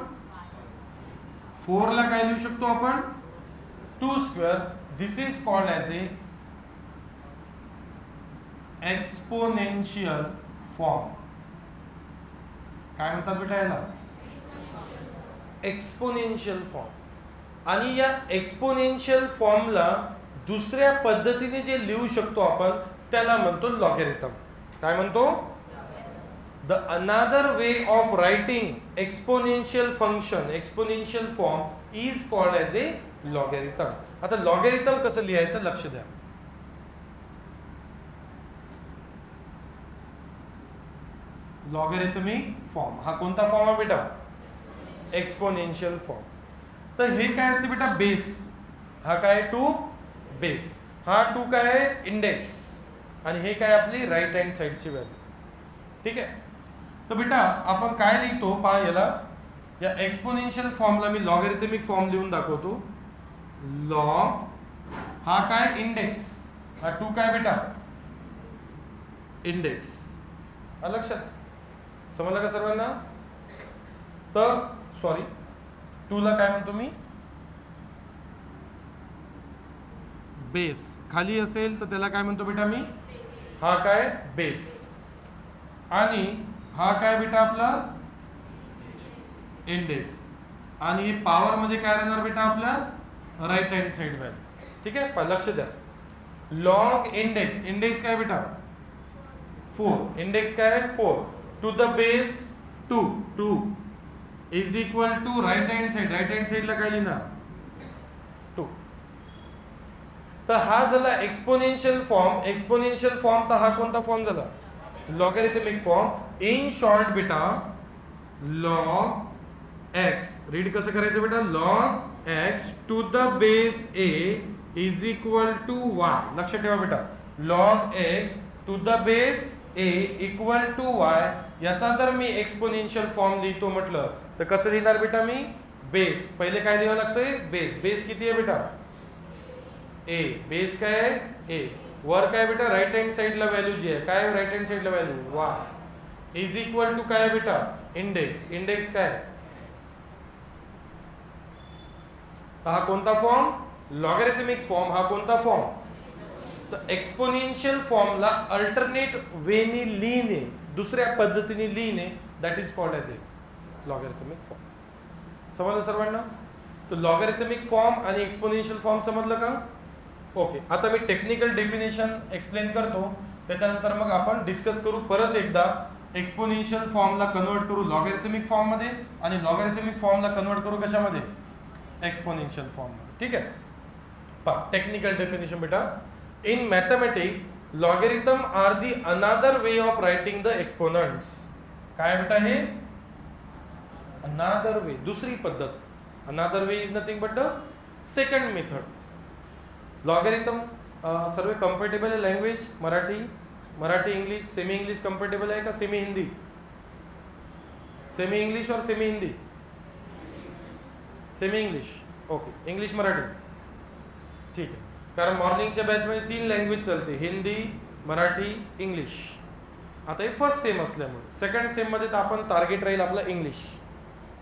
A: 4 ला काय लिहू शकतो आपण 2 square. This is called as A exponential form. काय म्हणतात बेटा याला, एक्सपोनेन्शियल फॉर्म. आणि या एक्सपोनेन्शियल फॉर्मला दुसऱ्या पद्धतीने जे लिहू शकतो आपण त्याला म्हणतो लॉगॅरिथम. काय म्हणतो, the another way of writing exponential function, exponential form is called as A logarithm. आता लॉगॅरिथम कसं लिहायचं लक्ष द्या. लॉगॅरिथमिक फॉर्म हा कोणता फॉर्म आहे बेटा? Exponential form. तर हे काय असते बेटा? बेस. हा काय? To base. हा टू काय आहे? इंडेक्स. आणि हे काय? आपली राईट हँड साईडची व्हॅल्यू. ठीक आहे. तर बेटा आपण काय लिहितो पहा, याला या एक्सपोनेन्शियल फॉर्मला मी लॉगॅरिथमिक फॉर्म लिहून दाखवतो. लॉग हा काय? इंडेक्स. हा टू काय बेटा? इंडेक्स. लक्षात समजलं का सर्वांना? तर सॉरी, टूला काय म्हणतो मी? बेस. खाली असेल तर त्याला काय म्हणतो बेटा मी? हा काय? बेस. आणि हा काय बेटा? आपला इंडेक्स. आणि हे पॉवर मध्ये काय राहणार बेटा? आपला राईट हँड साइड व्हॅल्यू. ठीक आहे. लक्ष द्या. Log index. इंडेक्स काय बेटा? 4. इंडेक्स काय आहे? 4 to the base 2. 2 is equal to right hand side. Right hand साइडला काय लिहिणार? 2. तर हा झाला एक्सपोनेन्शियल फॉर्म. एक्सपोनेन्शियल फॉर्मचा हा कोणता फॉर्म झाला? Logarithmic form. इन शॉर्ट बेटा लॉग एक्स. रीड कसं करायचं बेटा? Log x to the base a is equal to y. लक्ष ठेवा बेटा. Log x to the base a equal to y. याचा जर मी एक्सपोनेन्शियल फॉर्म लिहितो म्हटलं तर कसं लिहिणार बेटा मी? बेस. पहिले काय लिहावं लागतंय? बेस. बेस किती आहे बेटा? ए. बेस काय आहे? ए. वर काय बेटा? राईट हँड साइडला व्हॅल्यू जी आहे काय? राईट हँड साइडला value y is equal to काय बेटा? इंडेक्स. इंडेक्स काय? हा कोणता फॉर्म? Logarithmic form. हा कोणता फॉर्म? तर एक्सपोनेन्शियल फॉर्मला अल्टरनेट वेनी लिहिणे, दुसऱ्या पद्धतीने लिहिणे, that is called as A logarithmic form. समजलं सर्वांना? तर लॉगॅरिथमिक फॉर्म आणि एक्सपोनेन्शियल फॉर्म समजलं का? ओके. आता मी टेक्निकल डेफिनेशन एक्सप्लेन करतो, त्याच्यानंतर मग आपण डिस्कस करू परत एकदा. एक्सपोनेन्शियल फॉर्मला कन्वर्ट करू लॉगॅरिथमिक फॉर्म मध्ये आणि लॉगॅरिथमिक फॉर्मला कन्वर्ट करू कशामध्ये? एक्सपोनेन्शियल फॉर्म मध्ये. ठीक आहे. पहा टेक्निकल डेफिनेशन बेटा. In mathematics logarithm are the another way of writing the exponents. काय बेटा हे? अनदर वे, दुसरी पद्धत. Another way is nothing but the second method. Logarithm सर्व कम्फर्टेबल आहे language? Marathi English semi English comfortable आहे का? सेमी हिंदी? सेमी इंग्लिश और semi Hindi? Semi English. Okay. English Marathi. ठीक आहे. कारण मॉर्निंगच्या बॅचमध्ये 3 लँग्वेज चालते, हिंदी, मराठी, इंग्लिश. आता हे फर्स्ट सेम असल्यामुळे सेकंड सेममध्ये तर आपण टार्गेट राहील आपला इंग्लिश.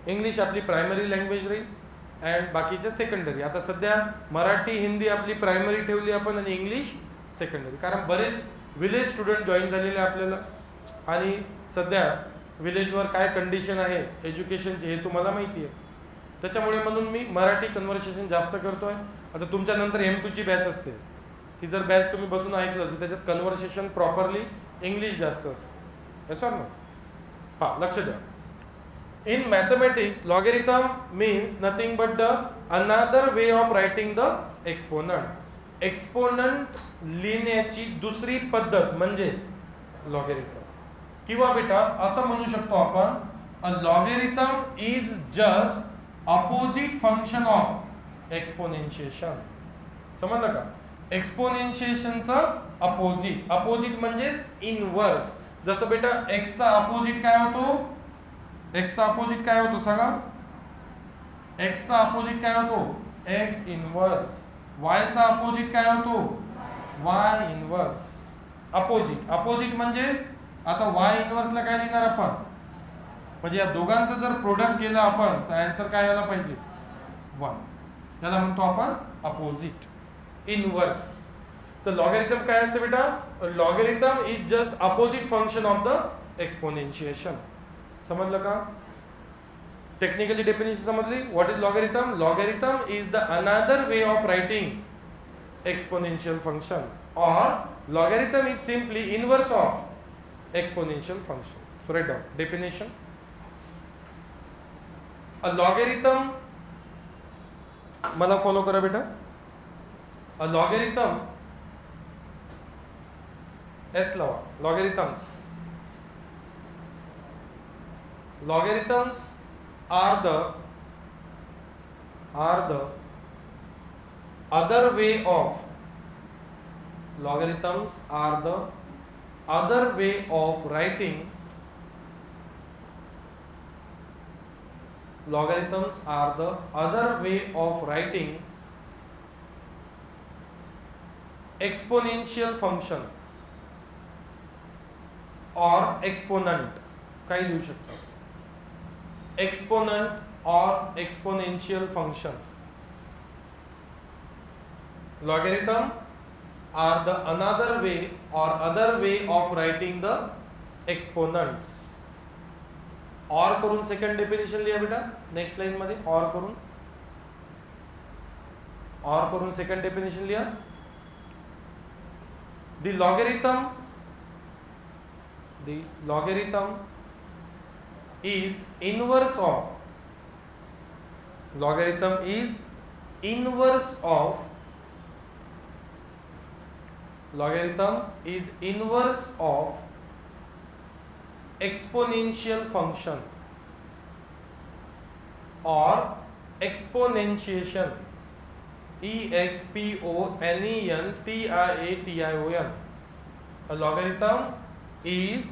A: इंग्लिश आपली प्रायमरी लँग्वेज राहील अँड बाकीच्या सेकंडरी. आता सध्या मराठी हिंदी आपली प्रायमरी ठेवली आपण आणि इंग्लिश सेकंडरी. कारण बरेच विलेज स्टुडंट जॉईन झालेले आपल्याला आणि सध्या विलेजवर काय कंडिशन आहे एज्युकेशनची हे तुम्हाला माहिती आहे. त्याच्यामुळे म्हणून मी मराठी कन्व्हर्सेशन जास्त करतोय. आता तुमच्यानंतर M2ची बॅच असते, ती जर बॅच तुम्ही बसून ऐकलं तर त्याच्यात कन्व्हर्सेशन प्रॉपरली इंग्लिश जास्त असते. हे सर ना? हा लक्ष द्या. In mathematics, logarithm means nothing but the another way of writing the exponent. Exponent लिहिण्याची दुसरी पद्धत म्हणजे लॉगॅरिथम. किंवा बेटा असं म्हणू शकतो आपण, a logarithm is just opposite function of exponentiation. समजलं का? एक्सपोनेन्शिएशनचा अपोजिट. अपोजिट म्हणजेच इनवर्स. जसं बेटा x चा अपोजिट काय होतो? x चा अपोजिट काय होतो सांगा? x चा अपोजिट काय होतो? x inverse. y चा अपोजिट काय होतो? y inverse. अपोजिट. अपोजिट म्हणजेच आता y इनवर्सला काय लिहिणार आपण? म्हणजे या दोघांचं जर प्रोडक्ट केलं आपण तर आन्सर काय यायला पाहिजे? 1. त्याला म्हणतो आपण अपोजिट, इनवर्स. तर लॉगॅरिथम काय असते बेटा? Logarithm is just opposite function of the exponentiation. समजलं का? टेक्निकली डेफिनेशन समजली? What is logarithm? Logarithm is the another way of writing exponential function, और logarithm is simply inverse of exponential function. So write down definition. A logarithm, मला follow करा बेटा. A logarithm, S लावा, logarithms. Logarithms are the other way of, logarithms are the other way of writing, logarithms are the other way of writing exponential function or exponent, काही देऊ शकता, exponent or exponential function. Logarithm are the another way or other way of writing the exponents. और करून second definition लिया बेटा next line मध्ये, और करून सेकंड डेफिनेशन लिया. The logarithm is inverse of, logarithm is inverse of, logarithm is inverse of exponential function or exponentiation, exponentation. A logarithm is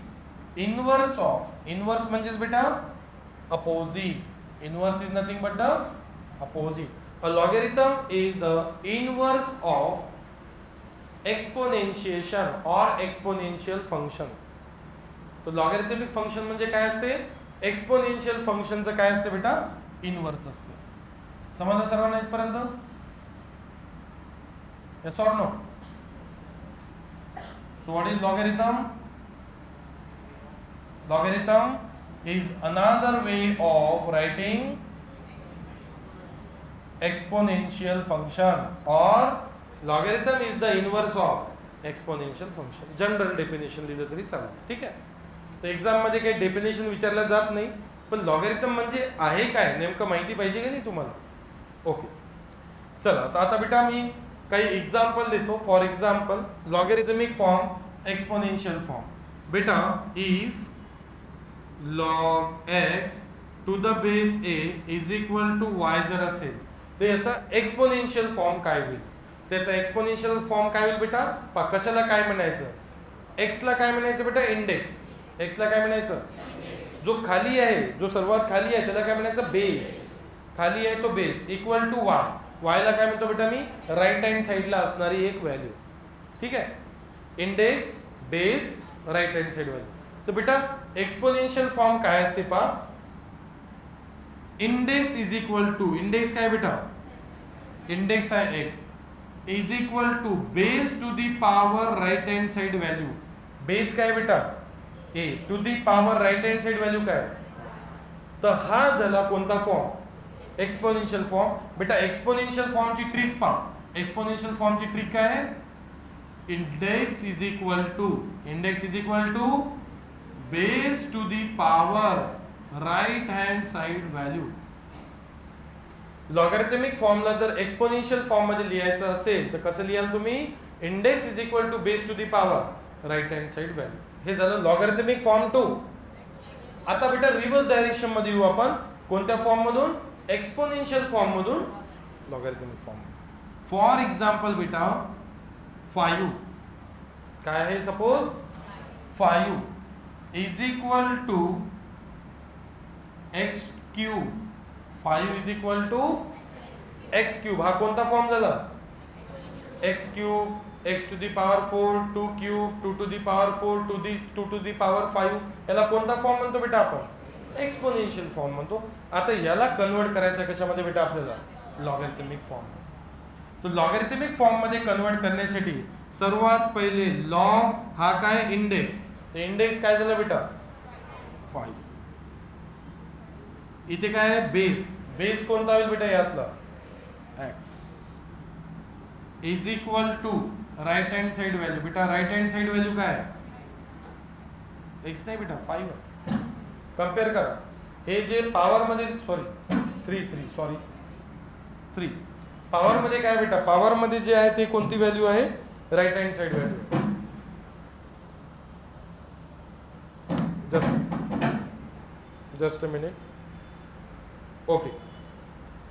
A: inverse of, inverse म्हणजेच बेटा opposite, inverse is nothing but the opposite. A logarithm is the inverse of exponentiation or exponential function. तो logarithmic function म्हणजे काय असते, exponential फंक्शनचं काय असते बेटा, inverse असते. समजलं सर्वांना इथपर्यंत? Yes or no? So what is logarithm? Logarithm is another way of writing exponential function और logarithm is the inverse of exponential function. General definition लिहिलं तरी चालेल, ठीक आहे. तर एक्झाम मध्ये काही डेफिनेशन विचारलं जात नाही, पण लॉगॅरिथम म्हणजे आहे काय नेमकं माहिती पाहिजे की नाही तुम्हाला. ओके चला, तर आता बेटा मी काही एक्झाम्पल देतो. For example logarithmic form, exponential form. बेटा if log x to the base a is equal to y जर असेल तर याचा एक्सपोनेन्शियल फॉर्म काय होईल. त्याचा एक्सपोनेन्शियल फॉर्म काय होईल बेटा, कशाला काय म्हणायचं, x ला काय म्हणायचं बेटा, इंडेक्स. x ला काय म्हणायचं, जो खाली आहे, जो सर्वात खाली आहे त्याला काय म्हणायचं, बेस. खाली आहे तो base, equal to y. y ला काय म्हणतो बेटा मी, राईट हँड साइडला असणारी एक व्हॅल्यू. ठीक आहे, index, base, right hand side value. तर बेटा एक्सपोनेन्शियल फॉर्म काय असते पहा, index is equal to, index काय बेटा, इंडेक्स आहे x, is equal to base to the power right hand side value. Base काय बेटा, a to the power right hand side value काय. तर हा झाला कोणता फॉर्म, एक्सपोनेन्शियल फॉर्म. बेटा एक्सपोनेन्शियल फॉर्मची ट्रिक पहा, एक्सपोनेन्शियल फॉर्मची ट्रिक काय आहे, index is equal to, index is equal to base to the power right hand side value. Logarithmic फॉर्मला जर एक्सपोनेन्शियल फॉर्म मध्ये लिहायचं असेल तर कसं लिहाल तुम्ही, index is equal to base to the power right hand side value. हे झालं लॉगॅरिथमिक फॉर्म 2. आता बेटा रिव्हर्स डायरेक्शन मध्ये येऊ आपण. कोणत्या फॉर्म मधून, एक्सपोनेन्शियल फॉर्म मधून लॉगॅरिथमिक फॉर्म. फॉर एक्झाम्पल बेटा 5 काय आहे, suppose 5 is equal to x cube. 5 is equal to x cube. हा कोणता फॉर्म झाला, x cube, x to the power 4, 2 cube, 2 to the power 4, 2 to the power 5. याला कोणता form म्हणतो बेटा आपण, एक्सपोनेन्शियल फॉर्म म्हणतो. आता याला कन्वर्ट करायचं कशामध्ये बेटा आपल्याला, लॉगॅरिथमिक फॉर्म. तो लॉगॅरिथमिक फॉर्म मध्ये कन्वर्ट करण्यासाठी सर्वात पहिले लॉग हा काय, इंडेक्स. तर इंडेक्स काय झालं बेटा 5. इथे काय आहे, बेस. बेस कोणता होईल बेटा यातला, x is equal to right hand side value. बेटा राईट हँड साइड व्हॅल्यू काय, x नाही बेटा 5. कम्पेअर करा. हे जे पॉवरमध्ये सॉरी 3 पॉवरमध्ये काय बेटा, पॉवरमध्ये जे आहे ते कोणती व्हॅल्यू आहे, right hand side value. Just a minute. Okay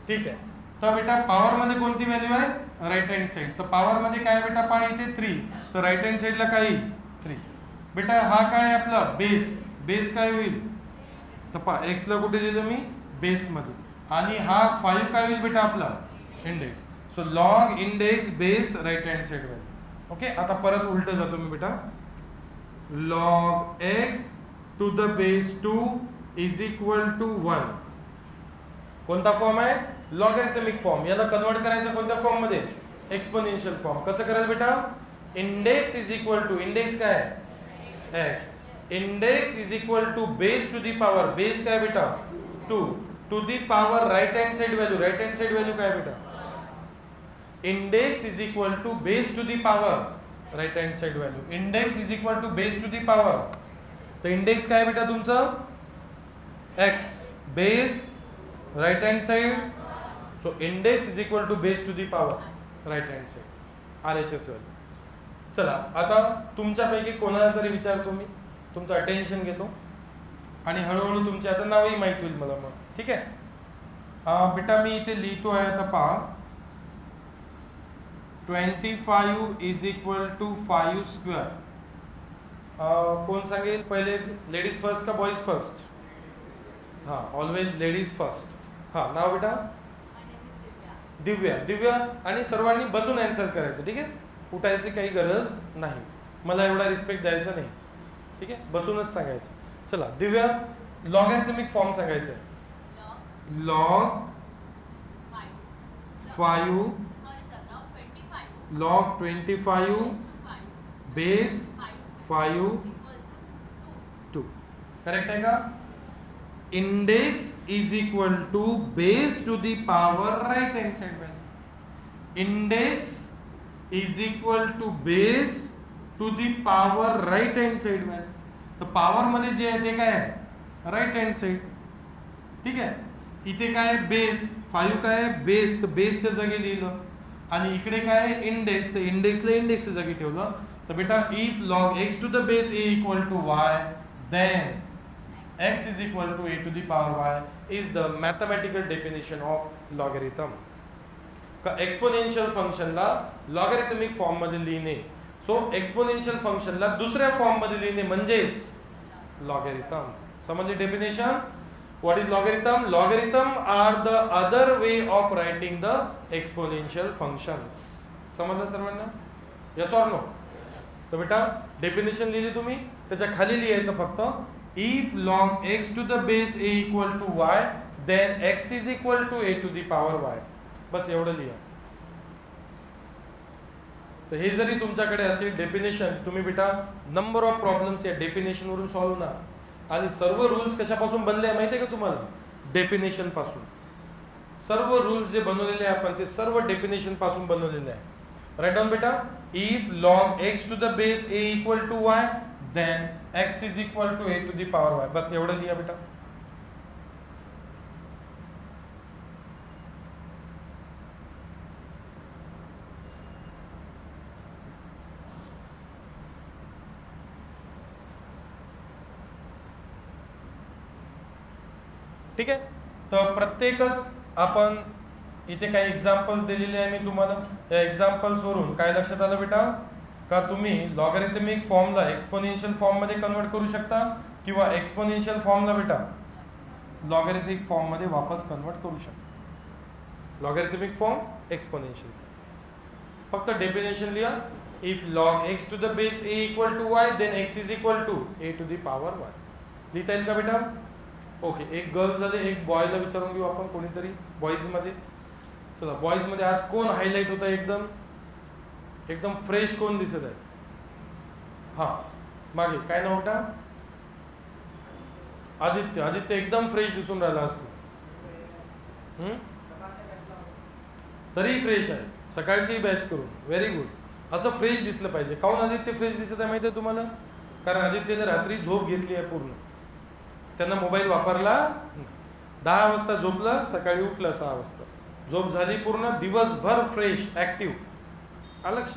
A: ठीक आहे. तर बेटा पॉवरमध्ये कोणती व्हॅल्यू आहे, राईट हँड साइड. तर पॉवरमध्ये काय बेटा पहा इथे 3, तर राईट हँड साइडला काय 3. बेटा हा काय आपला बेस काय होईल, तर पहा एक्सला कुठे दिलं मी, बेसमध्ये. आणि हा 5 काय होईल बेटा आपला index. So log index base right hand side value. Okay. आता परत उलट जातो मी बेटा. Log x to the base 2 is equal to 1. कोणता फॉर्म आहे, लॉगॅरिथमिक फॉर्म. याला कन्वर्ट करायचं कोणत्या फॉर्म मध्ये, एक्सपोनेन्शियल फॉर्म. कसं कराल बेटा, index is equal to, index काय x, index is equal to base to the power, base काय बेटा 2 to the power right hand side value. Right hand side value काय बेटा, index is equal to base to the power right hand side value. Index is equal to base to the power. तर index काय बेटा तुमचं x, base right hand side. So index is equal to base to the power right hand side, RHS value. चला आता तुमच्यापैकी कोणाला तरी विचारतो मी, तुमचं अटेन्शन घेतो आणि हळूहळू तुमचे आता नावही माहीत होईल मला मग. ठीक आहे. बेटा मी इथे लिहितो आहे आता पहा. 25 इज इक्वल टू 5 स्क्वेअर. कोण सांगेल पहिले, लेडीज फर्स्ट का बॉईज फर्स्ट. हां ऑलवेज लेडीज फर्स्ट. हां नाव बेटा दिव्या. आणि सर्वांनी बसून आन्सर करायचं. ठीक आहे, उठायची काही गरज नाही, मला एवढा रिस्पेक्ट द्यायचा नाही. ठीक आहे, बसूनच सांगायचं. चला दिव्या, लॉगॅरिथमिक फॉर्म सांगायचं आहे. Log 5 log 25 base 5 2. करेक्ट आहे का. Index is equal to base to the power right hand side value. Index is equal to base to the power right hand side value. तर पॉवर मध्ये जे आहे ते काय आहे, राइट हँड साइड. ठीक आहे. इथे काय बेस 5 काय बेस, तर बेसच्या जागी लिहिलं. आणि इकडे काय इंडेक्स, तर इंडेक्सला इंडेक्सच्या जागी ठेवलं. तर बेटा if log x to the base a equal to y, then x is equal to a to the power y is the mathematical definition of logarithm. का एक्सपोनेन्शियल फंक्शनला लॉगॅरिथमिक फॉर्म मध्ये लिहिणे. सो एक्सपोनेन्शियल फंक्शनला दुसऱ्या form मध्ये लिहिणे म्हणजेच logarithm. समजले definition. What is logarithm. Logarithm are the other way of writing the exponential functions. समजलं सर्वांना, यस ऑर नो. तर बेटा डेफिनेशन लिहिली तुम्ही, त्याच्या खाली लिहायचं फक्त if log x to the base a equal to y, then x is equal to a to the power y. बस एवढं लिहा. तर हे जरी तुमच्याकडे असेल डेफिनेशन, तुम्ही बेटा नंबर ऑफ प्रॉब्लेम्स या डेफिनेशन वरून सॉल्व्ह होणार. आणि सर्व रूल्स कशापासून बनले आहे माहिती आहे का तुम्हाला, डेफिनेशन पासून. सर्व रूल्स जे बनवलेले आहे आपण ते सर्व डेफिनेशन पासून बनवलेले आहे. राईट डाऊन बेटा. If log x to the base a equal to y, then x is equal to a to the power y. बस एवढं लिहा बेटा. ठीक आहे. तर प्रत्येकच आपण इथे काही एक्झाम्पल्स दिलेले आहे मी तुम्हाला. या एक्झाम्पल्स वरून काय लक्षात आलं बेटा, का तुम्ही लॉगॅरिथमिक फॉर्मला एक्सपोनेन्शियल फॉर्म मध्ये कन्वर्ट करू शकता किंवा एक्सपोनेन्शियल फॉर्मला बेटा लॉगॅरिथमिक फॉर्म मध्ये वापस कन्वर्ट करू शकता. Logarithmic form exponential. फक्त डेफिनेशन लिहा. If log x to the base a equal to y, then x is equal to a to the power y. लिहिता येईल का बेटा. ओके. एक गर्ल झाले, एक बॉयला विचारून घेऊ आपण कोणीतरी बॉईज मध्ये. चला बॉईज मध्ये आज कोण हायलाइट होता एकदम एकदम फ्रेश, कोण दिसत आहे. हा मागे काय नाव बेटा, आदित्य. आदित्य एकदम फ्रेश दिसून राहिला आज तू. तरी फ्रेश आहे, सकाळची बॅच करून. Very good. असं फ्रेश दिसलं पाहिजे. काऊन आदित्य फ्रेश दिसत आहे माहिती आहे तुम्हाला, कारण आदित्यने रात्री झोप घेतली आहे पूर्ण. त्यांना मोबाईल वापरला नाही. 10 वाजता झोपलं, सकाळी उठलं 6 वाजता, झोप झाली पूर्ण, दिवसभर फ्रेश ॲक्टिव्ह. लक्ष.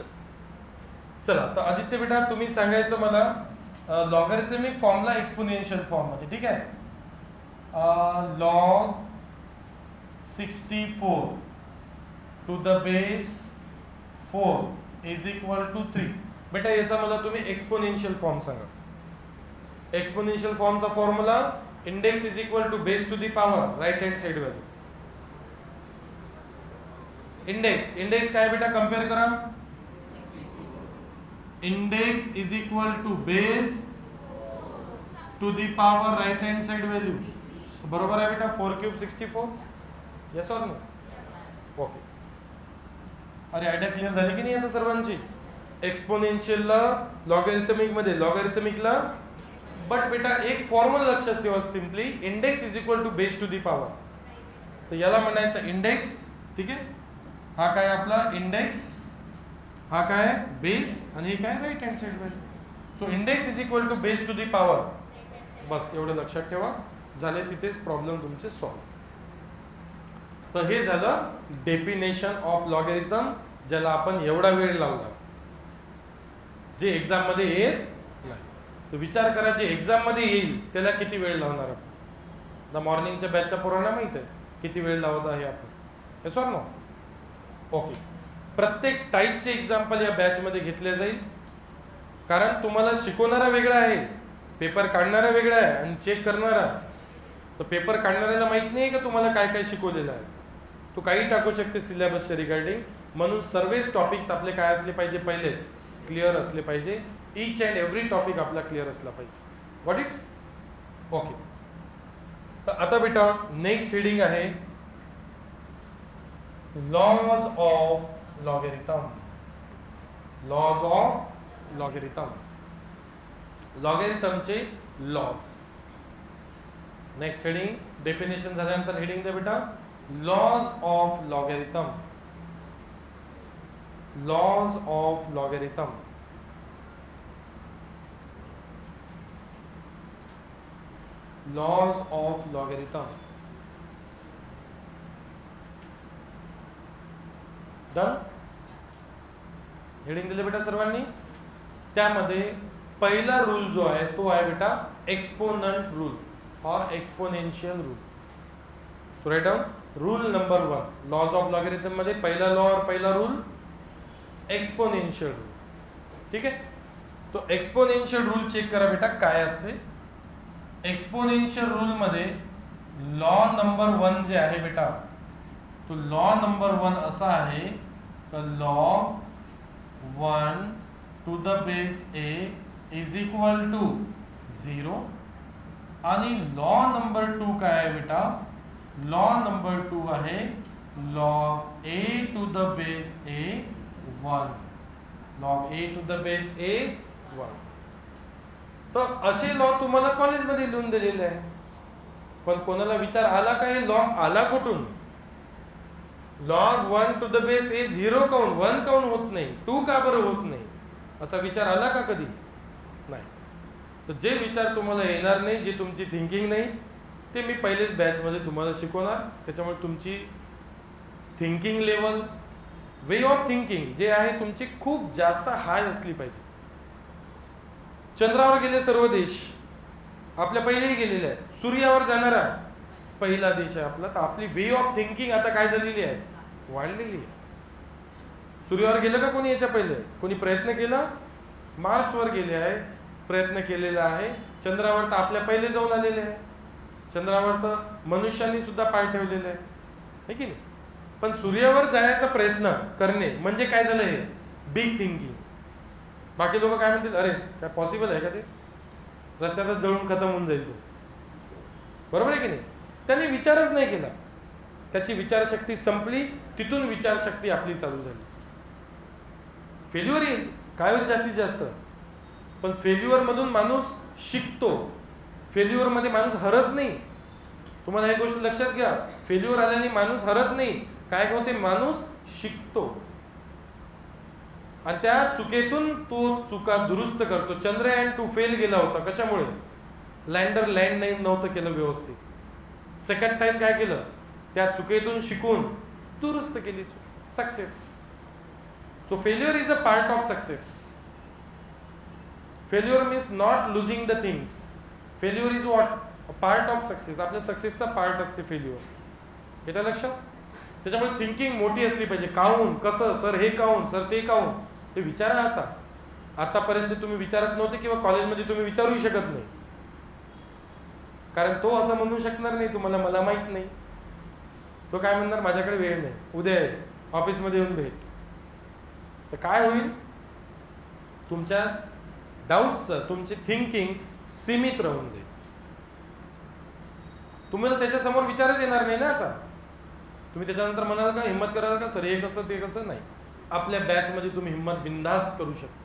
A: चला, तर आदित्य बेटा तुम्ही सांगायचं मला लॉगॅरिथमिक फॉर्मला एक्सपोनेन्शियल फॉर्म मध्ये, ठीक आहे. log 64 to the base 4 is equal to 3. बेटा याचा मला तुम्ही एक्सपोनेन्शियल फॉर्म सांगा. एक्सपोनेन्शियल फॉर्मचा formula index is equal to base to the power right hand side value. Index काय बेटा, कंपेअर करा. Index is equal to base to the power right hand side value. बरोबर आहे बेटा. 4 cube 64. Yes or no? Okay. अरे idea clear झाली की नाही आता सर्वांची? एक्सपोनेन्शियलला लॉगॅरिथमिक मध्ये, लॉगॅरिथमिकला. बट बेटा एक फॉर्म्युला लक्षात ठेवा, simply index is equal to base to the power. तर याला म्हणायचं इंडेक्स, ठीक आहे. हा काय आपला इंडेक्स, हा काय बेस, आणि हे काय right hand side value. So index is equal to base to the power. बस एवढं लक्षात ठेवा. झाले तिथेच प्रॉब्लेम तुमचे सॉल्व. तर हे झालं डेफिनेशन ऑफ लॉगॅरिथम, ज्याला आपण एवढा वेळ लावला, जे एक्झाम मध्ये येत नाही. तर विचार करा, जे एक्झाम मध्ये येईल त्याला किती वेळ लावणार आपण. आता मॉर्निंगच्या बॅचच्या पोरांना माहित आहे किती वेळ लावत आहे आपण. हे सॉर नो? ओके. प्रत्येक टाईपचे एक्झाम्पल या बॅच मध्ये घेतले जाईल, कारण तुम्हाला शिकवणारा वेगळा आहे, पेपर काढणारा वेगळा आहे, आणि चेक करणारा. तर पेपर काढणाऱ्याला माहित नाही का तुम्हाला काय काय शिकवलेलं आहे. तो काही टाकू शकते सिलेबसच्या रिगार्डिंग. म्हणून सर्वच टॉपिक्स आपले काय असले पाहिजे, पहिलेच क्लिअर असले पाहिजे. ईच अँड एव्हरी टॉपिक आपला क्लिअर असला पाहिजे. What it? ओके. तर आता बेटा नेक्स्ट हेडिंग आहे laws of logarithm. Laws of logarithm, लॉगॅरिथमचे लॉज. नेक्स्ट हेडिंग डेफिनेशन झाल्यानंतर हेडिंग द्या बेटा laws of logarithm. Laws of logarithm. Laws of logarithm. Done. Heading दिले बेटा सर्वांनी. त्यामध्ये पहिला रूल जो आहे तो आहे बेटा एक्सपोनंट रूल और exponential rule. So right down rule number 1 laws of logarithm मध्ये पहिला लॉ और पहिला रूल एक्सपोनेन्शियल रूल. ठीक आहे. तो एक्सपोनेन्शियल रूल चेक करा बेटा काय असते. एक्सपोनेन्शियल रूल मध्ये लॉ नंबर 1 जे आहे बेटा, तो लॉ नंबर 1 असा आहे तर log 1 to the base a is equal to 0. आणि लॉ नंबर 2 काय आहे बेटा, लॉ नंबर 2 आहे log a to the base a 1. log a to the base a 1. तर असे लॉ तुम्हाला कॉलेजमध्ये लिहून दिलेले आहे. पण कोणाला विचार आला का हे लॉ आला कुठून? log 1 to the base a 0 काऊन 1 काऊन होत नाही, 2 का बरं होत नाही, असा विचार आला का कधी? नाही. तर जे विचार तुम्हाला येणार नाही, जे तुमची थिंकिंग नाही, ते मी पहिलेच बॅचमध्ये तुम्हाला शिकवणार. त्याच्यामुळे तुमची thinking level, way of thinking जे आहे तुमची खूप जास्त हाय असली पाहिजे. चंद्रावर गेले सर्व देश, आपल्या पहिलेही गेलेले आहे. सूर्यावर जाणारा पहिला देश आहे आपला. तर आपली वे ऑफ थिंकिंग आता काय झालेली आहे, वाढलेली आहे. सूर्यावर गेलं का कोणी याच्या पहिले? कोणी प्रयत्न केला? मार्सवर गेले आहे, प्रयत्न केलेला आहे. चंद्रावर तर आपल्या पहिले जाऊन आलेले आहे. चंद्रावर तर मनुष्यांनी सुद्धा पाय ठेवलेले आहे की नाही. पण सूर्यावर जाण्याचा प्रयत्न करणे म्हणजे काय झालं, हे बिग थिंकिंग. बाकी लोक काय म्हणतील, अरे काय पॉसिबल आहे का ते, रस्त्यातच जळून खतम होऊन जाईल तो. बरोबर आहे की नाही. त्यांनी विचारच नाही केला, त्याची विचारशक्ती संपली. तिथून विचारशक्ती आपली चालू झाली. फेल्युअर येईल, काय होईल जास्तीत जास्त, पण फेल्युअर मधून माणूस शिकतो. फेल्युअर मध्ये माणूस हरत नाही. तुम्हाला ही गोष्ट लक्षात घ्या, फेल्युअर आल्याने माणूस हरत नाही. काय होते, माणूस शिकतो आणि त्या चुकीतून तो चुका दुरुस्त करतो. चंद्रयान 2 फेल गेला होता, कशामुळे? लँडर लँड नाही नव्हतं केलं व्यवस्थित. सेकंड टाइम काय केलं, त्या चुकीतून शिकून दुरुस्त केली चूक, success. So failure is a part of success. Failure means not losing the things. Failure is what, a part of success. आपल्या सक्सेसचा पार्ट असते फेल्युअर. येतं लक्षात? त्याच्यामुळे थिंकिंग मोठी असली पाहिजे. काहून, कसं, सर हे काहून, सर ते काहून, हे विचारा. आतापर्यंत तुम्ही विचारत नव्हते किंवा कॉलेजमध्ये तुम्ही विचारू शकत नाही, कारण तो असं म्हणू शकणार नाही तुम्हाला, मला माहित नाही. तो काय म्हणणार, माझ्याकडे वेळ नाही, उद्या ऑफिसमध्ये येऊन भेट. तर काय होईल, तुमच्या डाऊट्सचं, तुमची थिंकिंग सीमित राहून जाईल. तुम्हाला त्याच्यासमोर विचारच येणार नाही ना. आता तुम्ही त्याच्यानंतर म्हणाल का, हिंमत कराल का, सर हे कसं ते कसं. नाही, आपल्या बॅचमध्ये तुम्ही हिंमत बिनधास्त करू शकता.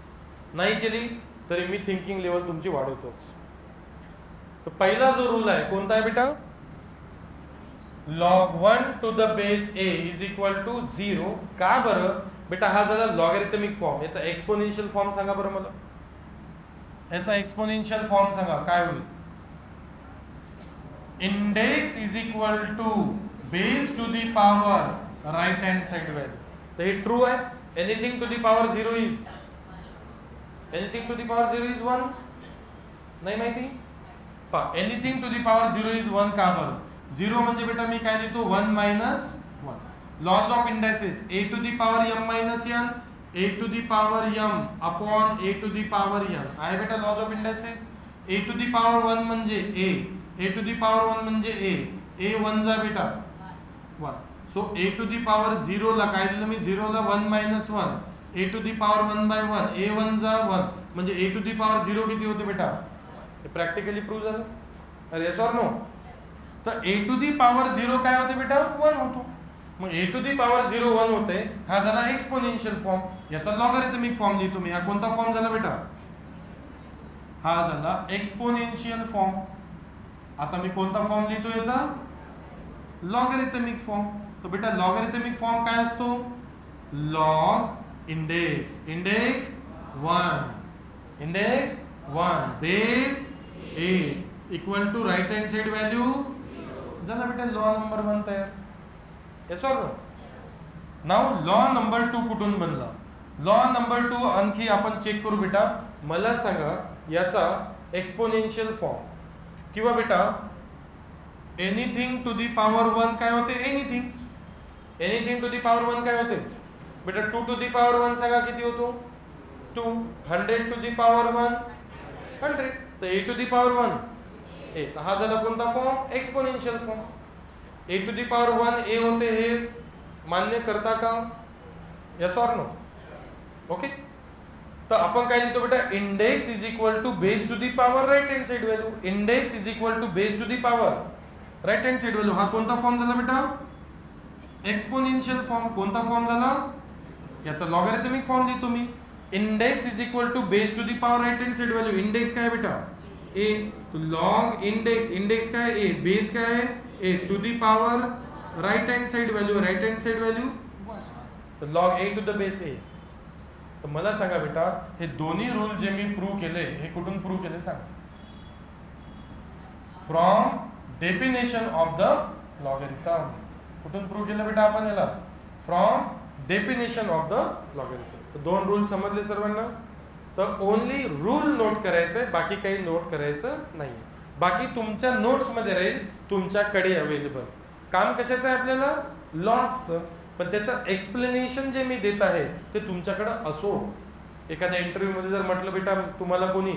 A: नाही केली तरी मी थिंकिंग लेवल तुमची वाढवतोच. तर पहिला जो रूल आहे कोणता आहे बेटा, log 1 to the base a is equal to 0. का बरं बेटा, हा झाला लॉगॅरिथमिक फॉर्म. याचा एक्सपोनेन्शियल फॉर्म सांगा बरं मला. याचा एक्सपोनेन्शियल फॉर्म सांगा, काय होईल. Index is equal to base to the power right hand side value. तर हे ट्रू आहे. Anything to the power 0 is, anything to the power 0 is 1. नाही माहिती पा, anything to the power 0 is 1. का बरं, 0 म्हणजे बेटा मी काय लिहितो, 1 minus 1. Laws of indices, a to the power m minus n, a to the power m upon a to the power n आहे बेटा laws of indices. a to the power 1 म्हणजे a to the power 1 म्हणजे a 1 जा बेटा 1. So a to the power 0 ला काय दिलं मी, 0 ला 1 minus 1, a to the power 1 by 1, a 1 जा 1, म्हणजे a to the power 0 किती होते बेटा. हे प्रॅक्टिकली प्रूव्ह झालं. अरे येस ऑर नो. तर a to the power 0 काय होते बेटा, 1 होतो. मग a to the power 0 1 होते. हा झाला एक्सपोनेन्शियल फॉर्म. याचा लॉगॅरिथमिक फॉर्म लिहितो मी. हा कोणता फॉर्म झाला बेटा, हा झाला एक्सपोनेन्शियल फॉर्म. आता मी कोणता फॉर्म लिहितो याचा, लॉगॅरिथमिक फॉर्म. तर बेटा लॉगॅरिथमिक फॉर्म काय असतो, log index 1 base a equal to right hand side value. झाला बेटा लॉ नंबर 1 तयार. Yes or no. नाव लॉ नंबर 2 कुठून बनला. लॉ नंबर 2 आणखी आपण चेक करू बेटा. मला सांगा याचा एक्सपोनेन्शियल फॉर्म, किंवा बेटा एनिथिंग टू दी पॉवर 1 काय होते, एनिथिंग टू दी पॉवर 1 काय होते बेटा, 2 टू दी पॉवर 1 सांगा किती होतो, 2. 100 टू दी पॉवर 1 100. तर a to the power 1 a. तर हा झाला कोणता form, exponential form. a to the power 1 a होते, हे मान्य करता का, यस ऑर नो. ओके. तर आपण काय लिहितो बेटा, index is equal to base to the power right hand side value. Index is equal to base to the power right hand side value. हा कोणता फॉर्म झाला बेटा, एक्सपोनेन्शियल फॉर्म. कोणता फॉर्म झाला, याचा लॉगॅरिथमिक फॉर्म लिहितो मी. Index is equal to base to the power right hand side value. Index काय बेटा, a. तो लॉग इंडेक्स काय a, बेस काय a to the power right hand side value, तर log a to the base a. तर मला सांगा बेटा, हे दोन्ही रूल जे मी प्रूव्ह केले, हे कुठून प्रूव्ह केले सांगा. From definition of the logarithm. कुठून प्रूव्ह केलं बेटा आपण याला, from definition of the logarithm. तर 2 रूल समजले सर्वांना. तर ओनली रूल नोट करायचंय, बाकी काही नोट करायचं नाही. बाकी तुमच्या नोट्समध्ये राहील, तुमच्याकडे अवेलेबल. काम कशाचं आहे आपल्याला, लॉसचं. पण त्याचं एक्सप्लेनेशन जे मी देत आहे ते तुमच्याकडं असो. एखाद्या इंटरव्ह्यूमध्ये जर म्हटलं बेटा तुम्हाला कोणी,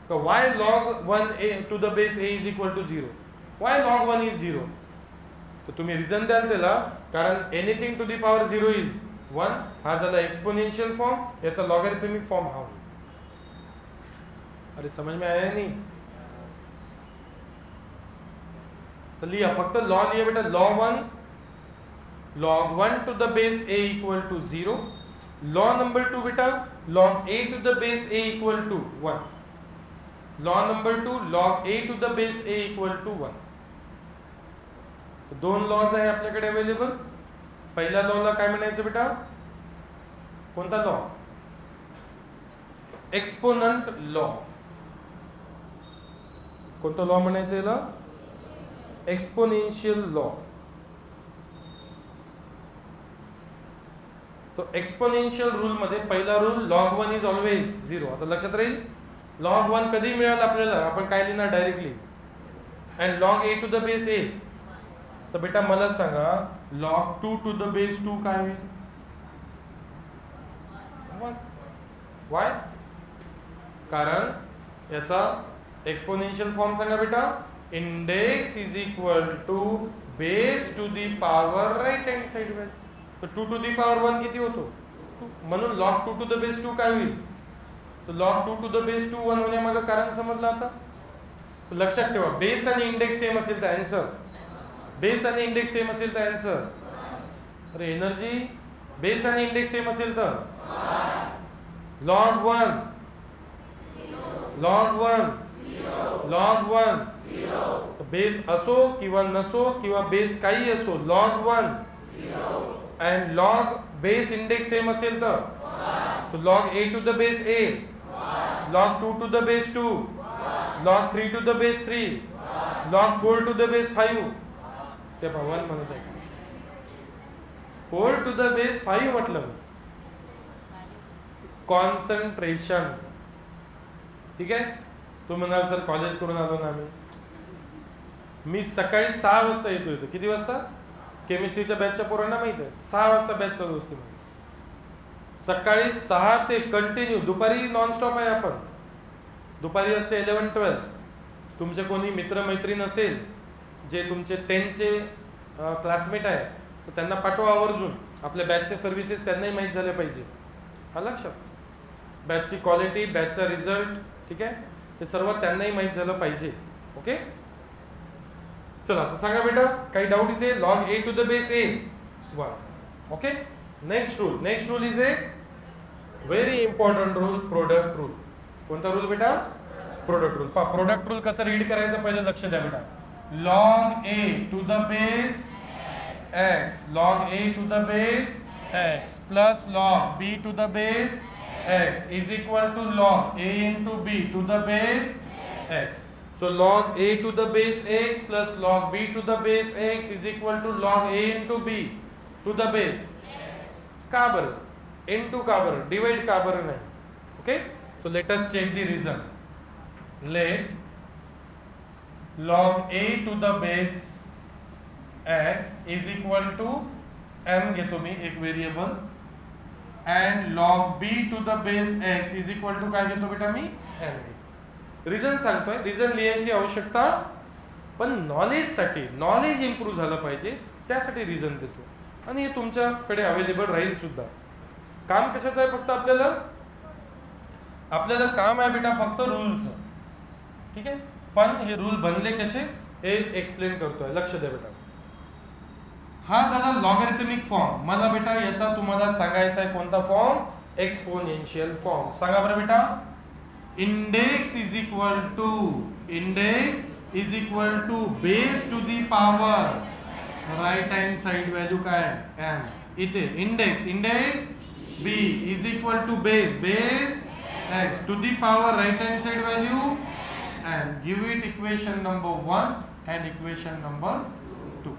A: why log 1 a to the base a is equal to 0, why log 1 is 0, तर तुम्ही रिझन द्याल त्याला, कारण anything to the power 0 is 1. हा झाला एक्सपोनेन्शियल फॉर्म, याचा लॉगॅरिथमिक फॉर्म हा. अरे समझ में आया नहीं. तो लिया, फक्त लॉ लिया बेटा, log 1 to the base a equal to 0. Law number 2 बेटा, log a to the base a equal to 1. Law number 2, log a to the base a equal to 1. 2 lodge आहे आपल्याकडे अवेलेबल. पहिल्या लॉला काय म्हणायचं बेटा, कोणता लॉ, एक्सपोनंट लॉ. कोणतं law म्हणायचं याला? Exponential law. तो एक्सपोनेन्शियल रूल मध्ये पहिला रूल log 1 इज ऑलवेज 0. आता लक्षात राहील log 1 कधी मिळालं आपल्याला? आपण काय लिहिणार directly, and log a to the base a. तर बेटा मला सांगा log 2 टू द बेस 2 काय होईल? वाय? कारण याचा एक्सपोनेन्शियल फॉर्म सांगा बेटा. Index is equal to base to the power right hand side value. तर 2 टू दी पॉवर 1 किती होतो? 2. म्हणून log 2 टू द बेस 2 काय होईल? तर log 2 टू द बेस 2 1 होण्यामागं कारण समजलं आता. तर लक्षात ठेवा, बेस आणि इंडेक्स सेम असेल तर आन्सर. बेस आणि इंडेक्स सेम असेल तर आन्सर. अरे एनर्जी, बेस आणि इंडेक्स सेम असेल तर log 1 log 1 log 1. बेस असो किंवा नसो किंवा बेस काही असो, log 1 and log base index same असेल तर so log a to the base a, log 2 to the base 2, log 3 to the base 3, log 4 to the base 5. ते पहा 1 म्हणत आहे, 4 to the base 5 म्हटलं. कॉन्सन्ट्रेशन. ठीक आहे. तू म्हणाल सर कॉलेज करून आलो ना मी सकाळी 6 वाजता येतो इथं. किती वाजता? केमिस्ट्रीच्या बॅचच्या पोरांना माहिती आहे 6 वाजता बॅच चालू असते. सकाळी 6 ते कंटिन्यू. दुपारी नॉनस्टॉप आहे आपण. दुपारी असते 11-12. तुमचे कोणी मित्रमैत्रीण असेल जे तुमचे 10चे क्लासमेट आहे तर त्यांना पाठवा आवर्जून. आपल्या बॅचचे सर्व्हिसेस त्यांनाही माहीत झाले पाहिजे. हा लक्षात. बॅचची क्वालिटी, बॅचचा रिझल्ट, ठीक आहे, हे सर्व त्यांनाही माहीत झालं पाहिजे. ओके. चला तर सांगा बेटा काही डाऊट इथे? log a to the base a 1. Okay. Next rule is a very important rule, product rule. कोणता रूल बेटा? Product rule. पहा प्रोडक्ट रूल कसं रीड करायचं पहिलं लक्ष द्या बेटा. log a to the base x, log a to the base x plus log b to the base x is equal to log a into b to the base x. So log a to the base x plus log b to the base x is equal to log a into b to the base. का बरं? into का बरं? divide का बरं नाही? Okay. So let us check the result. Let log a to the base x is equal to m घेतो मी एक variable, and log b to the base x is equal to काय घेतो बेटा मी? n. रिझन सांगतोय. Reason लिहायची आवश्यकता पण नॉलेजसाठी, knowledge improve झालं पाहिजे त्यासाठी रिझन देतो आणि हे तुमच्याकडे अवेलेबल राहील सुद्धा. काम कशाचं आहे? फक्त आपल्याला काम आहे बेटा फक्त रूलचं. ठीक आहे. पण हे रूल बनले कसे हे एक्सप्लेन करतोय. लक्ष द्या बेटा. हा झाला लॉगॅरिथमिक फॉर्म. मला बेटा याचा तुम्हाला सांगायचा आहे कोणता फॉर्म? Exponential form. सांगा बरं बेटा. Index is equal to base to the power right hand side value काय m. इथे index b is equal to base x to the power right hand side value and give it equation number 1 and equation number 2.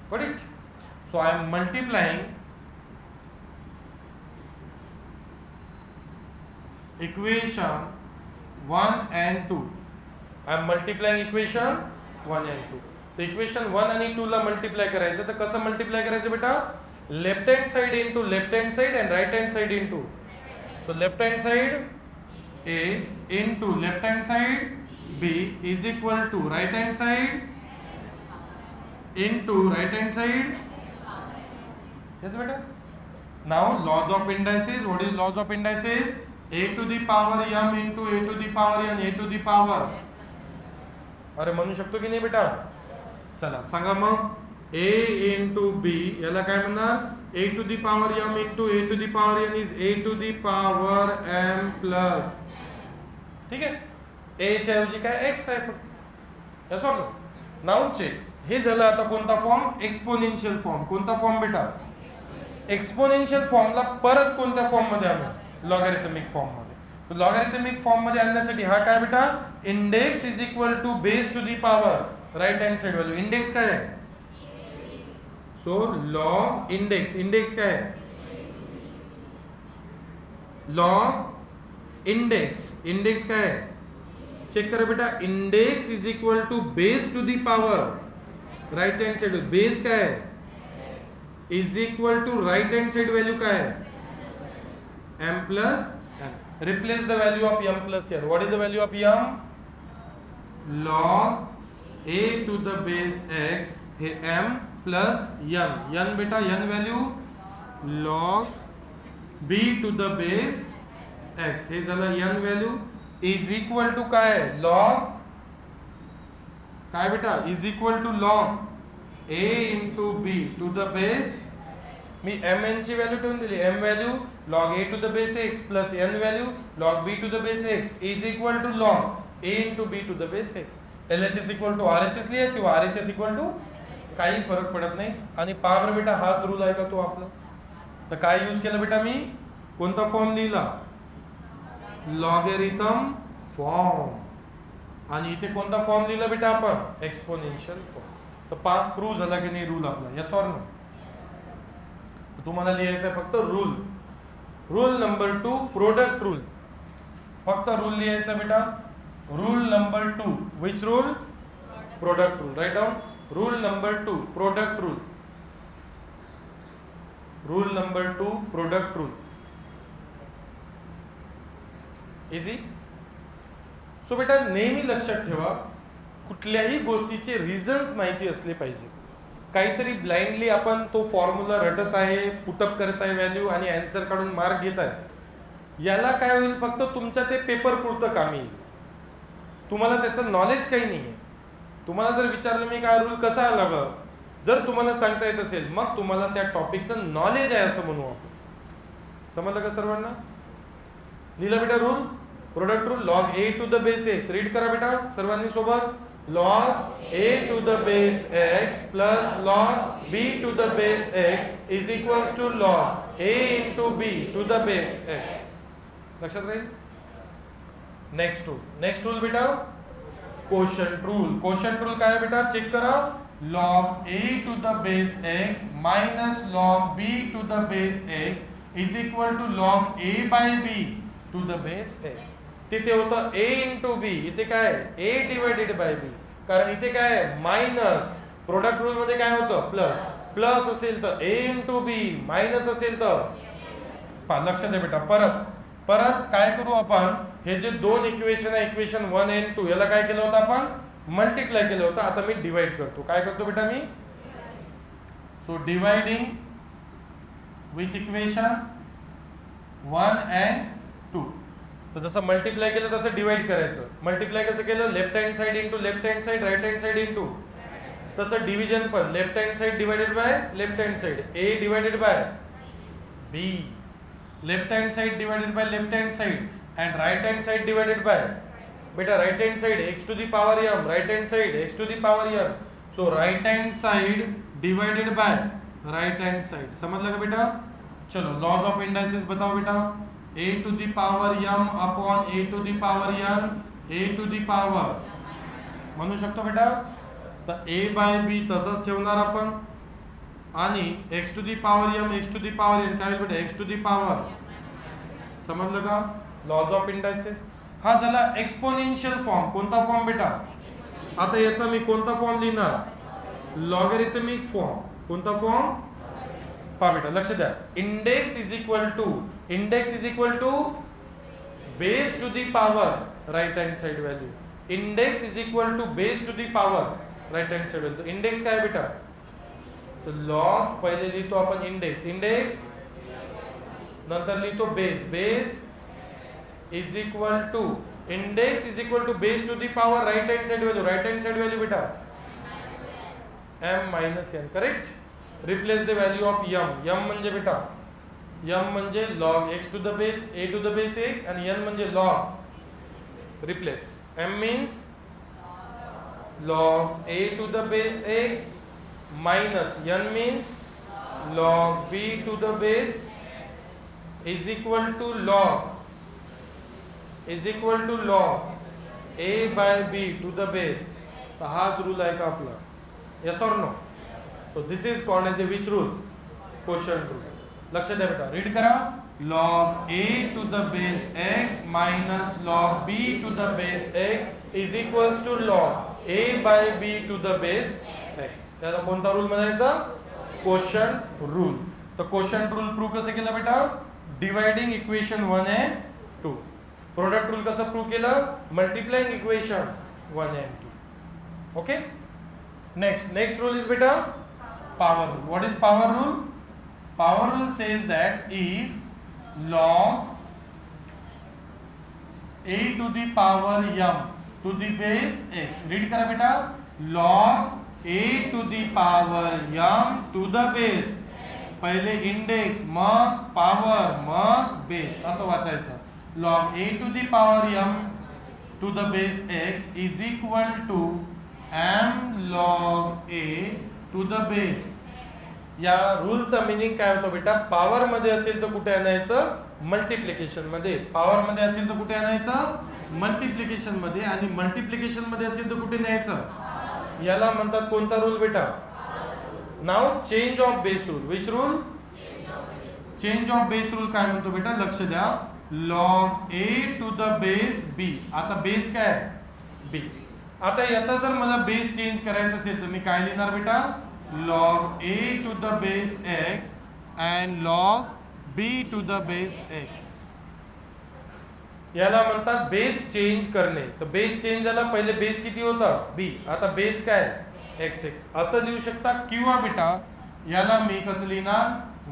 A: Got it? So I am multiplying equation 1 and 2. I am multiplying equation 1 and 2. तर equation 1 आणि 2 ला multiply करायचं. तर कसं multiply करायचं बेटा? Left hand side into left hand side and right hand side into. So left hand side a into left hand side b is equal to right hand side into right hand side. Yes beta. Now laws of indices. What is laws of indices? a to the power m into a to the power n, a to the power. अरे म्हणू शकतो की नाही बेटा? चला सांगा मग. a into b याला काय म्हणणार? a to the power m into a to the power n is a to the power m plus. ठीक आहे. a च्या ऐवजी काय x आहे फक्त. याच वाटतं. Now check. हे झालं आता कोणता फॉर्म? Exponential form. कोणता फॉर्म बेटा? एक्सपोनेन्शियल फॉर्मला परत कोणत्या फॉर्म मध्ये आणू? लॉगॅरिथमिक फॉर्म मध्ये. लॉगॅरिथमिक फॉर्म मध्ये आणण्यासाठी हा काय बेटा, index is equal to base to the power right hand side value. Index काय आहे, सो लॉग इंडेक्स, इंडेक्स काय आहे, लॉग इंडेक्स, इंडेक्स काय आहे चेक करा बेटा, index is equal to base to the power right hand side, base काय आहे is equal to right hand side value काय आहे m plus n. Replace the value of m plus n. What is the value of m, log a to the base x, हे m plus n, n बेटा n value log b to the base x, हे झालं n value is equal to काय, log काय बेटा, is equal to log a into b to the base, मी M N ची value ठेवून दिली, m value log a to the base x plus n value log b to the base x is equal to log a into b to the base x. LHS equal to RHS लिहा किंवा RHS equal to, काही फरक पडत नाही. आणि power बेटा हाच rule आहे का तो आपला. तर काय यूज केलं बेटा मी, कोणता फॉर्म लिहिला, लॉगॅरिथम फॉर्म. आणि इथे कोणता फॉर्म लिहिला बेटा आपण, एक्सपोनेन्शियल फॉर्म. तर प्रूव्ह झाला की नाही रूल आपला, यस ऑर नो. तुम्हाला लिहायचं आहे फक्त rule. Rule number 2 product rule, फक्त रूल लिहायचा बेटा. Rule number 2, which rule, product rule. Write down rule number 2 product rule. Rule number 2 product rule. Easy. So बेटा नेहमी लक्षात ठेवा, कुठल्याही गोष्टीचे रिझन्स माहिती असले पाहिजे. काहीतरी ब्लाइंडली आपण तो फॉर्म्युला रटत आहे, पुटअप करत आहे व्हॅल्यू आणि आन्सर काढून मार्क घेत आहे, याला काय होईल, फक्त तुमच्या ते पेपर पुरतं कामी येईल. तुम्हाला त्याचं नॉलेज काही नाही आहे. तुम्हाला जर विचारलं मी काय रूल कसा आला बघ, जर तुम्हाला सांगता येत असेल मग तुम्हाला त्या टॉपिकचं नॉलेज आहे असं म्हणू आपण. समजलं का सर्वांना. लिहिलं बेटा rule, product rule. Log A to the base X, read करा बेटा सर्वांनी सोबत. log a to the base x plus log b to the base x is equals to log a into b to the base x. लक्षात राहील. Next rule, next rule बेटा quotient rule. Quotient rule काय बेटा check करा. log a to the base x minus log b to the base x is equal to log a by b to the base x. तिथे होतं a into b, इथे काय a divided by b. कारण इथे काय minus, product rule मध्ये काय होतं प्लस, प्लस असेल तर a इंटू b, मायनस असेल तर लक्ष द्या बेटा. परत परत काय करू आपण, हे जे दोन इक्वेशन आहे इक्वेशन 1 आणि 2 याला काय केलं होतं आपण, मल्टिप्लाय केलं होतं. आता मी डिवाइड करतो. काय करतो बेटा मी, so dividing which equation 1 and 2. तर जसं मल्टिप्लाय केलं तसं डिवाइड करायचं. मल्टिप्लाय कसं केलं, left hand side into left hand side, right hand side into. तसं डिव्हिजन पण left hand side divided by left hand side, a divided by b, left hand side divided by left hand side and right hand side divided by बेटा right hand side x to the power m, right hand side x to the power m. So right hand side divided by right hand side. समजलं का बेटा. चलो lodge of indices बताओ बेटा. a to the power m upon a to the power n, a to the power म्हणू शकतो बेटा. तर a बाय b तसंच ठेवणार आपण आणि x to the power m, x to the power n काय बेटा x टू दी पॉवर. समजलं का लॉज ऑफ इंडायसेस. हा झाला एक्सपोनेन्शियल फॉर्म. कोणता फॉर्म बेटा, आता याचा मी कोणता फॉर्म लिहिणार, लॉगॅरिथमिक फॉर्म. कोणता फॉर्म पहा बेटा लक्ष द्या. Index is equal to, index is equal to base to the power right hand side value. Index is equal to base to the power right hand side value. Index काय बेटा, तर log पहिले लिहितो आपण इंडेक्स, इंडेक्स नंतर लिहितो base, base is equal to index is equal to base to the power right hand side value. Right hand side value बेटा m minus n. Correct. Replace the value of m. m म्हणजे बेटा m म्हणजे log x to the base a to the base x आणि n म्हणजे log. Replace m means log a to the base x minus n means log b to the base is equal to log is equal to log a by b to the base. तर हाच rule आहे का आपला? Yes or no? तो this is called as a which rule? Quotient rule. लक्ष द्या बेटा, read करा. log a to the base x minus log b to the base x is equals to log a by b to the base x. त्याला कोणता rule म्हणायचा? Quotient rule. तर quotient rule prove कसं केलं बेटा? Dividing equation 1 and 2. Product rule कसं prove केलं? Multiplying equation 1 and 2. Okay. Next rule is बेटा power rule. What is power rule? Power rule says that if log a to the power m to the base x, read करा बेटा, log a to the power m to the base, पहिले index मग power मग base असं वाचायचं. log a to the power m to the base x is equal to m log a to the base. या रूलचा meaning काय होतं बेटा? Power मध्ये असेल तर कुठे आणायचं? मल्टिप्लिकेशन मध्ये. पॉवर मध्ये असेल तर कुठे आणायचं? मल्टिप्लिकेशन मध्ये. आणि मल्टिप्लिकेशन मध्ये असेल तर कुठे न्यायचं? याला म्हणतात कोणता रूल बेटा? नाव change of base rule. Which rule? Change of base rule काय म्हणतो बेटा? लक्ष द्या. Log A to the base b. आता बेस काय? बी. आता याचा जर मला बेस चेंज करायचा असेल तर मी काय लिहिणार बेटा? log a to the base x and log b to the base x. याला म्हणतात बेस चेंज करणे. तर बेस चेंज झाला, पहिले बेस किती होता? b. आता बेस काय? xx असं लिहू शकता. किंवा बेटा याला मी कसं लिहिणार?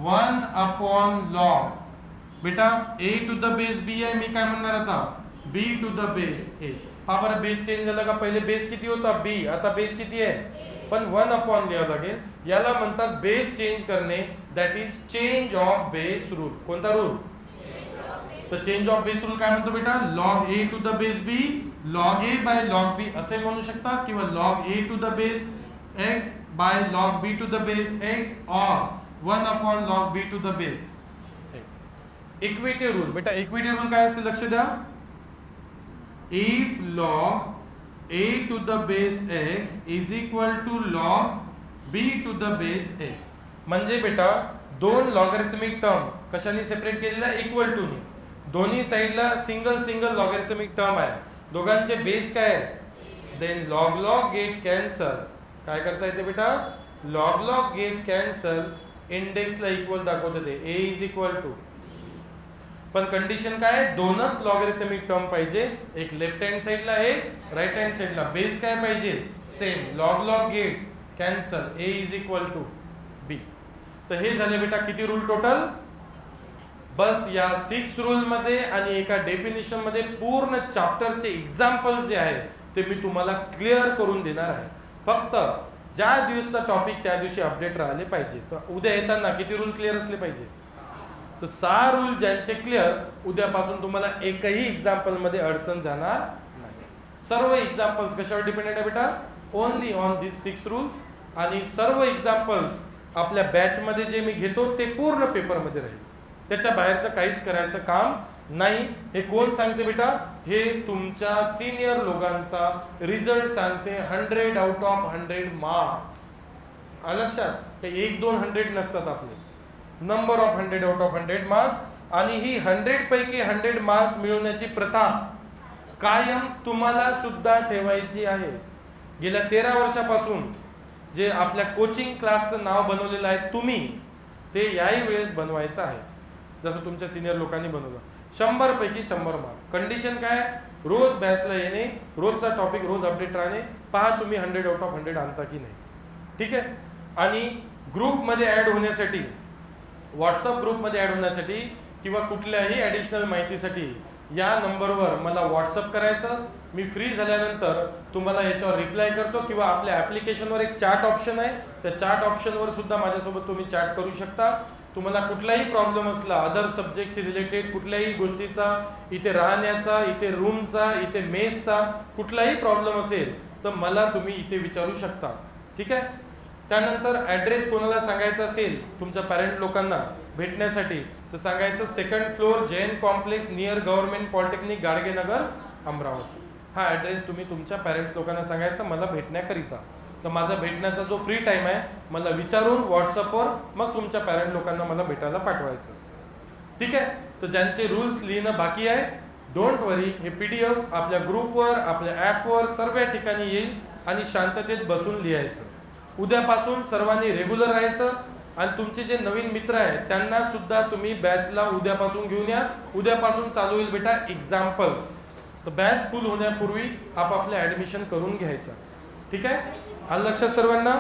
A: 1 upon log बेटा a to the base b आहे, मी काय म्हणणार आता? b to the base a. हा बरं बेस चेंज झाला का? पहिले बेस किती होता? b. आता बेस किती आहे? पण 1 अपॉन लिहावं लागेल. याला म्हणतात बेस चेंज करणे. That is change of base rule. कोणता रूल? तर चेंज ऑफ बेस रूल काय म्हणतो बेटा? Log A to the base b log a by log b असे म्हणू शकता. किंवा log A to the base x by log b to the base x और 1 upon log b to the base. Equity rule बेटा, equity rule काय असते? लक्ष द्या. If log a to the base x is equal to log b to the base x. म्हणजे बेटा दोन logarithmic term कशाने सेपरेट केलेला? इक्वल टू ने. दोन्ही साइडला सिंगल लॉगॅरिथमिक टर्म आहे. दोघांचे बेस काय आहे? Then log get cancel. काय करता येते बेटा? Log get cancel. इंडेक्सला इक्वल दाखवते ते. a is equal to. पण कंडिशन काय? दोनच लॉगॅरिथमिक टर्म पाहिजे. एक लेफ्ट हँड साइडला एक राइट हँड साइडला. बेस काय पाहिजे? Same. Log get cancel. a is equal to b. तर हे झाले बेटा किती रूल टोटल? बस या 6 रूल मध्ये आणि एका डेफिनेशन मध्ये पूर्ण चॅप्टरचे एक्झाम्पल जे आहे ते मी तुम्हाला क्लिअर करून देणार आहे. फक्त ज्या दिवसचा टॉपिक त्या दिवशी अपडेट राहिले पाहिजे. तर उद्या येताना किती रूल क्लिअर असले पाहिजे? तर 6 रूल ज्यांचे क्लिअर, उद्यापासून तुम्हाला एकही एक्झाम्पल मध्ये अडचण जाणार नाही. सर्व एक्झाम्पल्स कशावर डिपेंडेंट आहे बेटा? Only on this 6 rules. आणि सर्व एक्झाम्पल्स आपल्या बॅच मध्ये जे मी घेतो ते पूर्ण पेपर मध्ये राहील. त्याच्या बाहेरचं काहीच करायचं काम नाही. हे कोण सांगते बेटा? हे तुमच्या सिनियर लोकांचा रिझल्ट सांगते. 100 आउट ऑफ 100 मार्क्स. लक्षात? 1-2 100 नसतात आपले. Number of 100 out of 100 marks. आणि ही 100 पैकी 100 मार्क्स मिळवण्याची प्रथा कायम तुम्हाला सुद्धा ठेवायची आहे. गेल्या 13 वर्षापासून जे आपल्या कोचिंग क्लासचं नाव बनवलेलं आहे तुम्ही, ते याही वेळेस बनवायचं आहे. जसं तुमच्या सिनियर लोकांनी बनवलं. 100 पैकी 100 मार्क. कंडिशन काय? रोज बॅचला येणे, रोजचा टॉपिक रोज अपडेट राहणे. पहा तुम्ही 100 आउट ऑफ 100 आणता की नाही. ठीक आहे. आणि ग्रुपमध्ये ॲड होण्यासाठी, व्हॉट्सअप ग्रुपमध्ये ॲड होण्यासाठी किंवा कुठल्याही ॲडिशनल माहितीसाठी या नंबरवर मला व्हॉट्सअप करायचं. मी फ्री झाल्यानंतर तुम्हाला याच्यावर रिप्लाय करतो. किंवा आपल्या ॲप्लिकेशनवर एक चॅट ऑप्शन आहे, त्या चॅट ऑप्शनवर सुद्धा माझ्यासोबत तुम्ही चॅट करू शकता. तुम्हाला कुठलाही प्रॉब्लेम असला अदर सब्जेक्टशी रिलेटेड कुठल्याही गोष्टीचा, इथे राहण्याचा, इथे रूमचा, इथे मेसचा कुठलाही प्रॉब्लेम असेल तर मला तुम्ही इथे विचारू शकता. ठीक आहे. त्यानंतर ॲड्रेस कोणाला सांगायचा असेल तुमच्या पॅरेंट लोकांना भेटण्यासाठी तर सांगायचं second floor Jain complex near government polytechnic Gadgenagar Amravati. हा ॲड्रेस तुम्ही तुमच्या पॅरेंट्स लोकांना सांगायचं मला भेटण्याकरिता. तर माझा भेटण्याचा जो फ्री टाईम आहे मला विचारून व्हॉट्सअपवर मग तुमच्या पॅरेंट लोकांना मला भेटायला पाठवायचं. ठीक आहे. तर ज्यांचे रूल्स लिहिणं बाकी आहे डोंट वरी, हे PDF आपल्या ग्रुपवर आपल्या ॲपवर सर्व ठिकाणी येईल आणि शांततेत बसून लिहायचं. उद्यापासून सर्वांनी रेग्युलर राहायचं आणि तुमचे जे नवीन मित्र आहेत त्यांना सुद्धा तुम्ही बॅचला उद्यापासून घेऊन या. उद्यापासून चालू होईल बेटा एक्झाम्पल्स. तर बॅच फुल होण्यापूर्वी आपापलं ॲडमिशन करून घ्यायचं. ठीक आहे. आलं लक्षात सर्वांना.